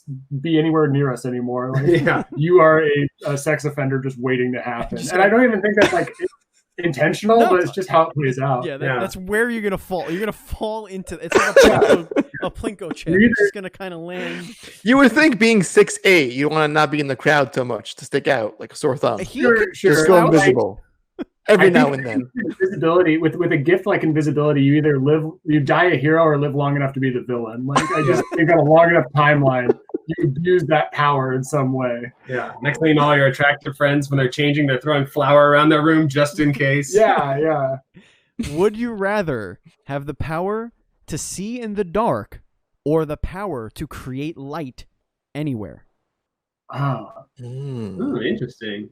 be anywhere near us anymore. Like, Yeah. you are a sex offender just waiting to happen. And I don't even think that's like intentional, No. but it's just how it plays out. Yeah, Yeah. that's where you're gonna fall. You're gonna fall into it's like a plinko chip. You're just gonna kind of land. You would think being 6'8", you want to not be in the crowd so much to stick out like a sore thumb. Sure. Just go I like- invisible every I now think and then. Invisibility with a gift like invisibility, you either die a hero or live long enough to be the villain. Like I just think on a long enough timeline, you use that power in some way. Yeah. Next thing you know, all your attractive friends, when they're changing, they're throwing flour around their room just in case. Yeah. Would you rather have the power to see in the dark or the power to create light anywhere? Oh. Ooh, interesting.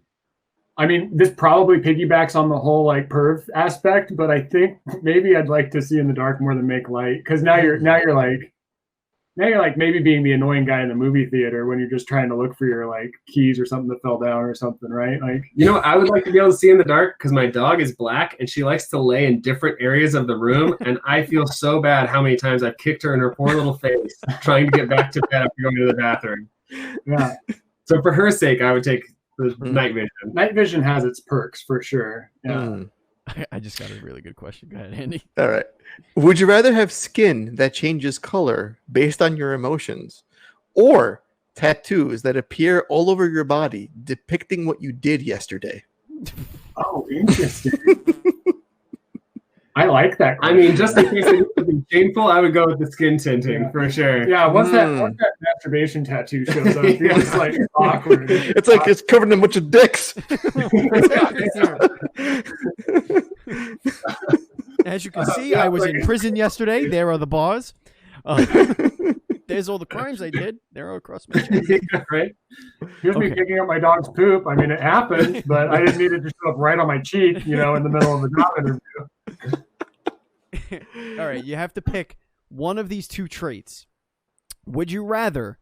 I mean, this probably piggybacks on the whole like perv aspect, but I think maybe I'd like to see in the dark more than make light, because now you're like maybe being the annoying guy in the movie theater when you're just trying to look for your like keys or something that fell down or something, right? Like, You know, I would like to be able to see in the dark because my dog is black and she likes to lay in different areas of the room. And I feel so bad how many times I've kicked her in her poor little face trying to get back to bed after going to the bathroom. yeah, So for her sake, I would take the night vision. night vision has its perks for sure. Yeah. Mm. I just got a really good question. Go ahead, Andy. All right. Would you rather have skin that changes color based on your emotions or tattoos that appear all over your body depicting what you did yesterday? Oh, interesting. I like that. I mean, just in case it was something shameful, I would go with the skin tinting for sure. Yeah, once that masturbation tattoo shows up, it's like awkward. It's like it's covered in a bunch of dicks. As you can see, I was in prison yesterday. There are the bars. There's all the crimes I did. They're all across my chest. Yeah, right? Here's me picking up my dog's poop. I mean, it happened, but I didn't need it to show up right on my cheek, in the middle of the job interview. All right, you have to pick one of these two traits. Would you rather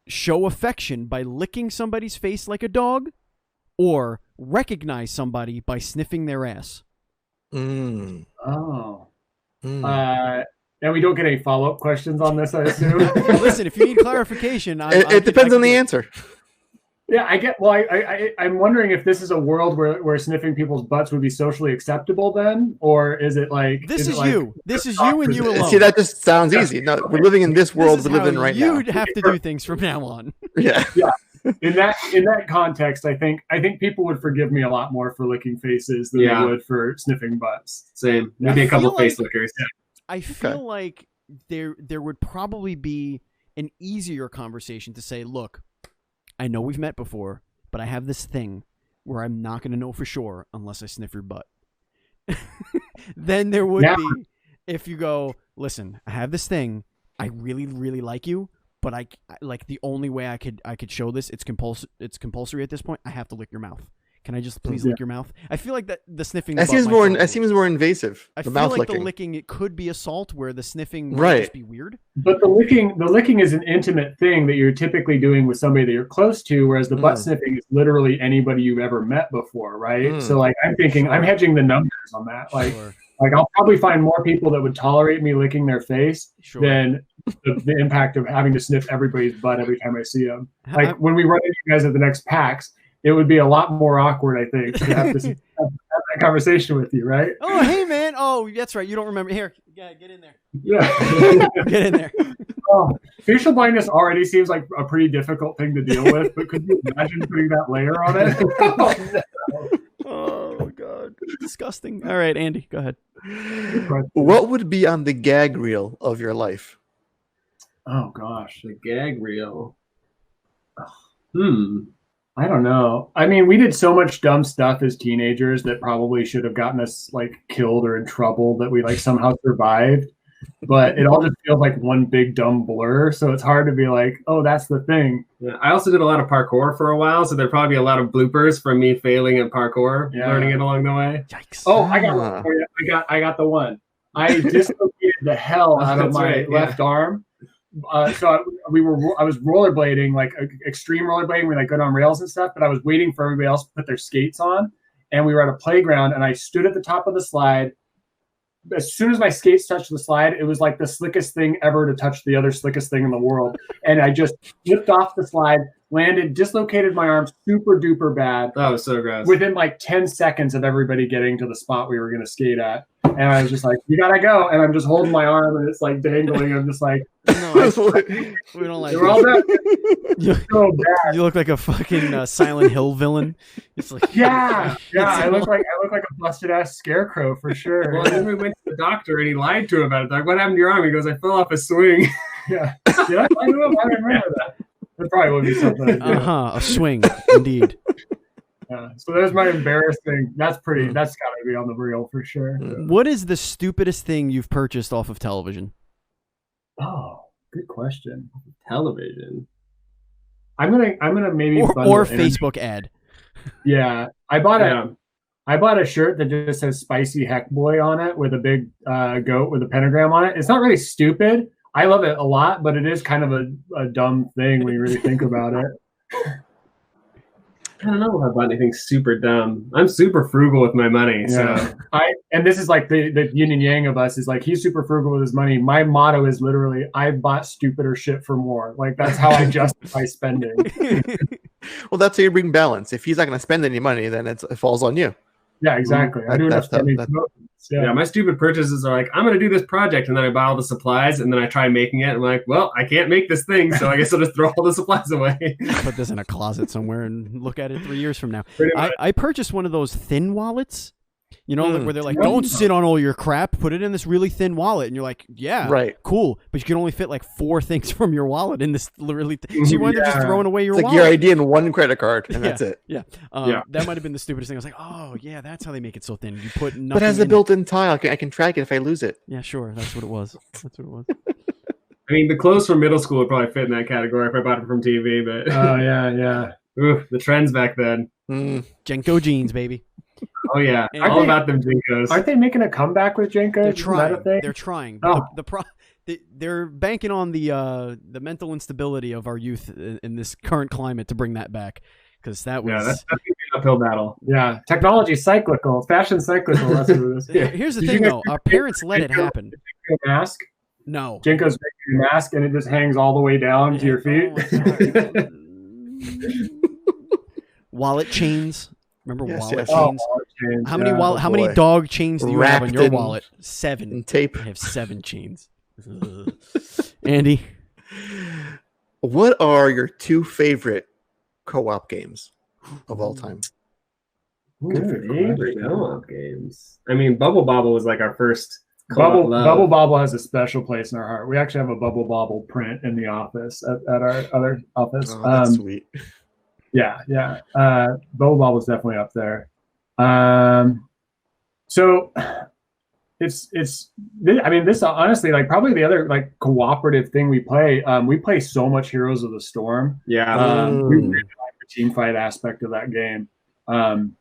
show affection by licking somebody's face like a dog or recognize somebody by sniffing their ass? Mm. Oh. Mm. And we don't get any follow-up questions on this, I assume. Listen, if you need clarification, It depends on the answer. Yeah, I get. Well, I'm wondering if this is a world where sniffing people's butts would be socially acceptable then, or is it like This is you. This is you and you alone. See, that just sounds easy. No, we're living in this world we live in right now. You have to do things from now on. Yeah. In that context, I think people would forgive me a lot more for licking faces than they would for sniffing butts. Same. Maybe a couple face lickers. I feel like there would probably be an easier conversation to say, look, I know we've met before, but I have this thing where I'm not going to know for sure unless I sniff your butt. Then there would be, if you go, listen, I have this thing. I really, really like you, but I like the only way I could show this. It's compulsory at this point. I have to lick your mouth. Can I just please lick your mouth? I feel like that the sniffing. That seems more invasive. I the feel mouth like licking. the licking, it could be assault, where the sniffing might just be weird. But the licking is an intimate thing that you're typically doing with somebody that you're close to, whereas the butt sniffing is literally anybody you've ever met before, right? So like I'm thinking, I'm hedging the numbers on that. Like I'll probably find more people that would tolerate me licking their face than the impact of having to sniff everybody's butt every time I see them. Like when we run into you guys at the next PAX, it would be a lot more awkward, I think, to have have that conversation with you, right? Oh, hey, man. Oh, that's right. You don't remember. Here, get in there. Yeah. Get in there. Oh, facial blindness already seems like a pretty difficult thing to deal with, but could you imagine putting that layer on it? Oh, God. Disgusting. All right, Andy, go ahead. What would be on the gag reel of your life? Oh gosh, The gag reel. I don't know. I mean, we did so much dumb stuff as teenagers that probably should have gotten us like killed or in trouble that we like somehow survived. But it all just feels like one big dumb blur. So it's hard to be like, oh, that's the thing. Yeah, I also did a lot of parkour for a while, so there'd probably be a lot of bloopers from me failing at parkour, learning it along the way. Yikes. Oh, I got one for you. I got the one. I dislocated the hell out of my left arm. So I was rollerblading, like extreme rollerblading, we like go on rails and stuff. But I was waiting for everybody else to put their skates on, and we were at a playground, and I stood at the top of the slide. As soon as my skates touched the slide, it was like the slickest thing ever to touch the other slickest thing in the world. And I just flipped off the slide, landed, dislocated my arm super duper bad. That was so gross. Within like 10 seconds of everybody getting to the spot we were going to skate at. And I was just like, you got to go. And I'm just holding my arm and it's like dangling. I'm just like, no, we don't like we're all dead. So bad. You look like a fucking Silent Hill villain. It's like yeah. I look like a busted ass scarecrow for sure. Well, then we went to the doctor and he lied to him about it. Like, what happened to your arm? He goes, I fell off a swing. Yeah. Did I lie to him? I don't remember that. That probably would be something. A swing, indeed. So there's my embarrassing. That's got to be on the reel for sure. What is the stupidest thing you've purchased off of television? Oh, good question. Television. I'm gonna maybe or Facebook ad. Yeah, I bought a shirt that just says "Spicy Heck Boy" on it with a big goat with a pentagram on it. It's not really stupid. I love it a lot, but it is kind of a dumb thing when you really think about it. I don't know if I bought anything super dumb. I'm super frugal with my money. Yeah. So and this is like the yin and yang of us is like he's super frugal with his money. My motto is literally I've bought stupider shit for more. Like that's how I justify spending. Well, that's how you bring balance. If he's not going to spend any money, then it falls on you. Yeah, exactly. I do enough spending. Yeah, my stupid purchases are like, I'm going to do this project, and then I buy all the supplies, and then I try making it, and I'm like, well, I can't make this thing, so I guess I'll just throw all the supplies away. Put this in a closet somewhere and look at it 3 years from now. I purchased one of those thin wallets, you know, where they're like, don't sit on all your crap, put it in this really thin wallet, and you're like, yeah, right, cool, but you can only fit like 4 things from your wallet in this really so you wind up just throwing away your wallet. Like your ID and 1 credit card, and that's it. Yeah. That might have been the stupidest thing. I was like, oh yeah, that's how they make it so thin. You put nothing. But as a built-in tile, I can track it if I lose it. Yeah, sure, that's what it was. I mean, the clothes from middle school would probably fit in that category if I bought it from TV, but oh yeah. Ooh, the trends back then. Jenko jeans, baby. Oh yeah, all about them Jinkos. Aren't they making a comeback with Jinkos? They're trying. They're banking on the mental instability of our youth in this current climate to bring that back, because that was that's an uphill battle. Yeah, technology cyclical, fashion cyclical. That's what it is. Yeah. Here's the thing, though: our parents let it happen. Mask. No, Jinko's making a mask, and it just hangs all the way down to your feet. Wallet chains. Remember wallet chains? Wallet chains? How many dog chains do you have on your wallet? 7. And tape. I have 7 chains. Andy, what are your 2 favorite co-op games of all time? Favorite co-op games. I mean, Bubble Bobble was like our first. Bubble Bobble has a special place in our heart. We actually have a Bubble Bobble print in the office at our other office. Oh, that's sweet. Yeah. Bubble Bobble is definitely up there. So this honestly, like probably the other like cooperative thing we play so much Heroes of the Storm. Yeah. We really like the team fight aspect of that game. And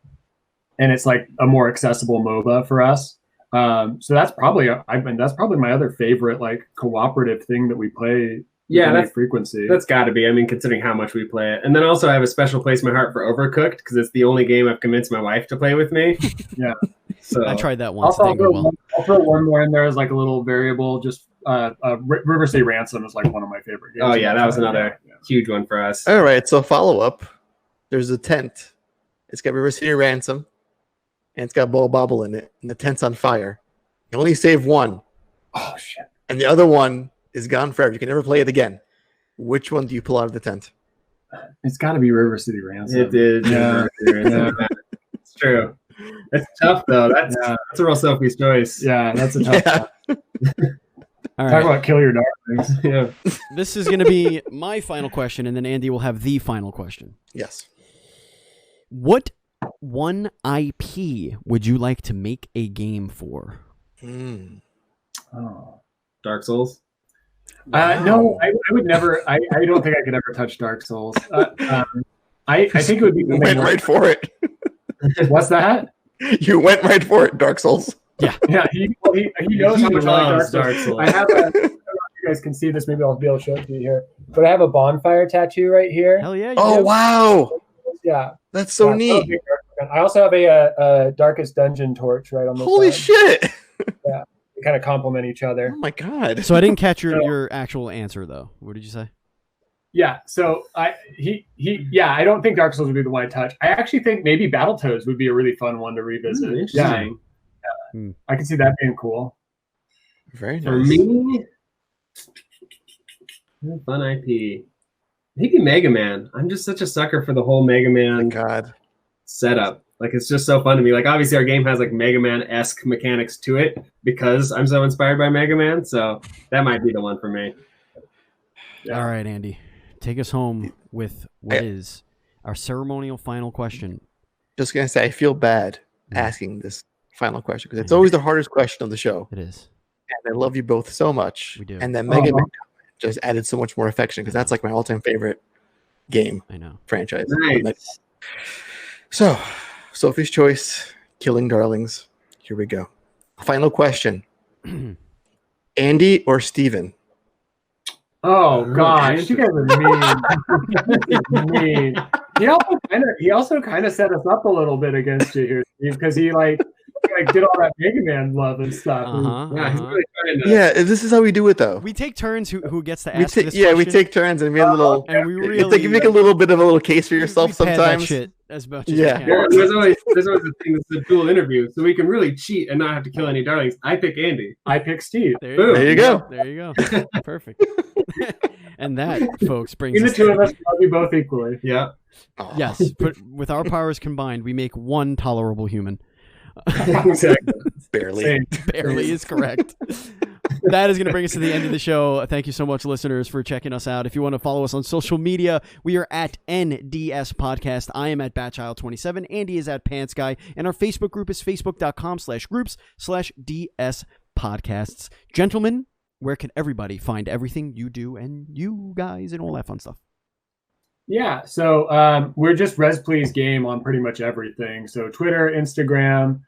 it's like a more accessible MOBA for us. So that's probably my other favorite like cooperative thing that we play. Yeah, that's frequency. That's got to be. I mean, considering how much we play it, and then also I have a special place in my heart for Overcooked because it's the only game I've convinced my wife to play with me. Yeah, so I tried that once. I'll throw one more in there as like a little variable. Just River City Ransom is like one of my favorite games. Oh yeah, that was another huge one for us. All right, so follow up. There's a tent. It's got River City Ransom, and it's got Bubble Bobble in it, and the tent's on fire. You only save one. Oh shit! And the other one is gone forever. You can never play it again. Which one do you pull out of the tent? It's got to be River City Ransom. It is. Yeah. It's true. That's tough though. That's a real Sophie's choice. Yeah, that's a tough one. All Talk right. about kill your darlings. Yeah. This is going to be my final question, and then Andy will have the final question. Yes. What one IP would you like to make a game for? Oh. Dark Souls. No, I would never. I don't think I could ever touch Dark Souls. I think it would be. You went right for it. What's that? You went right for it, Dark Souls. Yeah. He knows how much I like Dark Souls. I have I don't know if you guys can see this. Maybe I'll be able to show it to you here. But I have a bonfire tattoo right here. Hell yeah! Oh, wow. Yeah. That's so neat. I also have a Darkest Dungeon torch right on the Holy side. shit. Yeah. They kind of complement each other. Oh, my God. So I didn't catch your actual answer though. What did you say? Yeah, so I don't think Dark Souls would be the one I touch. I actually think maybe Battletoads would be a really fun one to revisit. Interesting. I can see that being cool. Very nice. For me, fun IP. Maybe Mega Man. I'm just such a sucker for the whole Mega Man God. setup. Like, it's just so fun to me. Like, obviously our game has like Mega Man-esque mechanics to it because I'm so inspired by Mega Man. So that might be the one for me. Yeah. All right, Andy, take us home with what is our ceremonial final question. Just going to say, I feel bad asking this final question because it's always the hardest question of the show. It is. And I love you both so much. We do. And then Mega Man just added so much more affection because that's like my all-time favorite game I know. franchise. Nice. So, Sophie's Choice, Killing Darlings. Here we go. Final question. Andy or Steven? Oh gosh, you guys are mean. Mean. He also kind of set us up a little bit against you here, Steve, because he did all that Mega Man love and stuff. Yeah, he's really trying to. Yeah, this is how we do it though. We take turns who gets to ask this we question. take turns and we have a little. And we really it's like you make a little bit of a little case for yourself we pad that sometimes. shit as much as Yeah. we can. Yeah, there's always the thing that's a dual interview, so we can really cheat and not have to kill any darlings. I pick Andy. I pick Steve. There you go. There you go. Perfect. And that, folks, brings Between us the two of us, love you both equally. Yeah. Aw. Yes, but with our powers combined, we make one tolerable human. Exactly. Barely. Same. Barely is correct. That is going to bring us to the end of the show. Thank you so much, listeners, for checking us out. If you want to follow us on social media, we are at NDS Podcast. I am at Batchild27. Andy is at Pants Guy. And our Facebook group is facebook.com/groups/DS Podcasts. Gentlemen, where can everybody find everything you do and you guys and all that fun stuff? Yeah, so we're just REZ PLZ Game on pretty much everything. So Twitter, Instagram,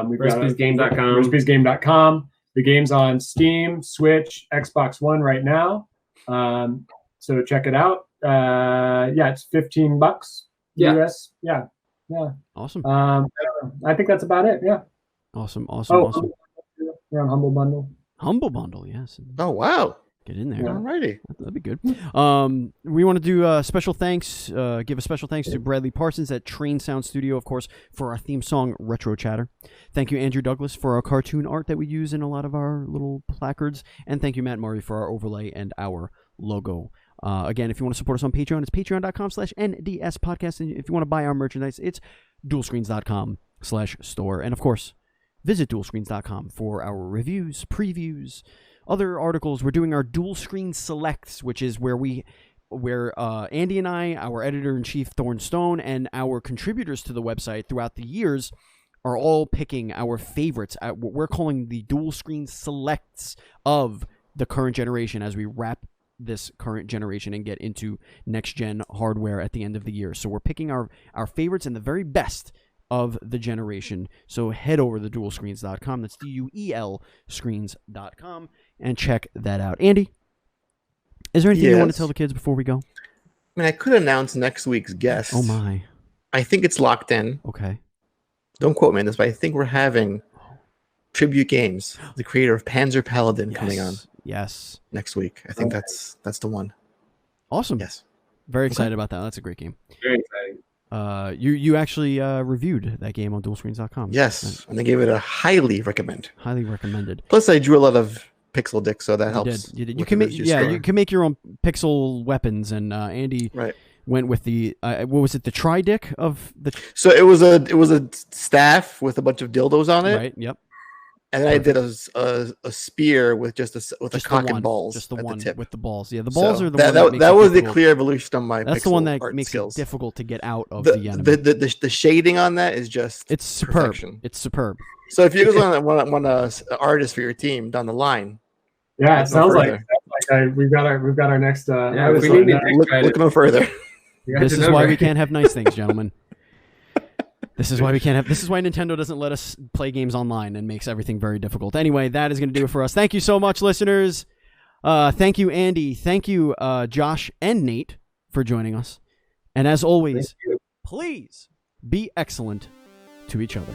we've got REZPLZGame.com. REZPLZGame.com. The game's on Steam, Switch, Xbox One right now. So check it out. It's $15 US. Yeah. Awesome. I think that's about it. Yeah. Awesome. We're on Humble Bundle. Humble Bundle, yes. Oh, wow. Get in there. Yeah. Alrighty. That'd be good. We want to do special thanks, give a special thanks to Bradley Parsons at Train Sound Studio, of course, for our theme song, Retro Chatter. Thank you, Andrew Douglas, for our cartoon art that we use in a lot of our little placards. And thank you, Matt Murray, for our overlay and our logo. Again, if you want to support us on Patreon, it's patreon.com/NDS podcast. And if you want to buy our merchandise, it's dualscreens.com/store. And of course, visit dualscreens.com for our reviews, previews, other articles. We're doing our Dual Screen Selects, which is where Andy and I, our editor-in-chief Thorne Stone, and our contributors to the website throughout the years are all picking our favorites at what we're calling the Dual Screen Selects of the current generation as we wrap this current generation and get into next-gen hardware at the end of the year. So we're picking our favorites and the very best of the generation. So head over to dualscreens.com. That's DUEL screens.com and check that out. Andy, is there anything you want to tell the kids before we go? I mean, I could announce next week's guest. Oh my. I think it's locked in. Okay. Don't quote me on this, but I think we're having Tribute Games, the creator of Panzer Paladin, coming on. Yes. Next week. I think that's the one. Awesome. Yes. Very excited about that. That's a great game. Very exciting. You actually reviewed that game on dualscreens.com. Yes, and they gave it a highly recommend. Highly recommended. Plus, I drew a lot of pixel dick, so that helps. You can make you can make your own pixel weapons, and Andy went with the what was it? The tri-dick of the So it was a staff with a bunch of dildos on it, right. Yep. and then I did a spear with just a cock and balls, just the at one the tip. with the balls. Yeah, the balls So are the one that makes that it was the difficult. clear evolution of my. That's the one that art makes skills. it difficult to get out of the enemy. The shading on that is just It's superb. perfection. It's superb. So if you guys want an artist for your team down the line, Yeah, it look no sounds like further. we've got our next. Yeah, artist we lined need up. to look no further. This is why we can't have nice things, gentlemen. This is why we can't have. This is why Nintendo doesn't let us play games online and makes everything very difficult. Anyway, that is going to do it for us. Thank you so much, listeners. Thank you, Andy. Thank you, Josh and Nate, for joining us. And as always, please be excellent to each other.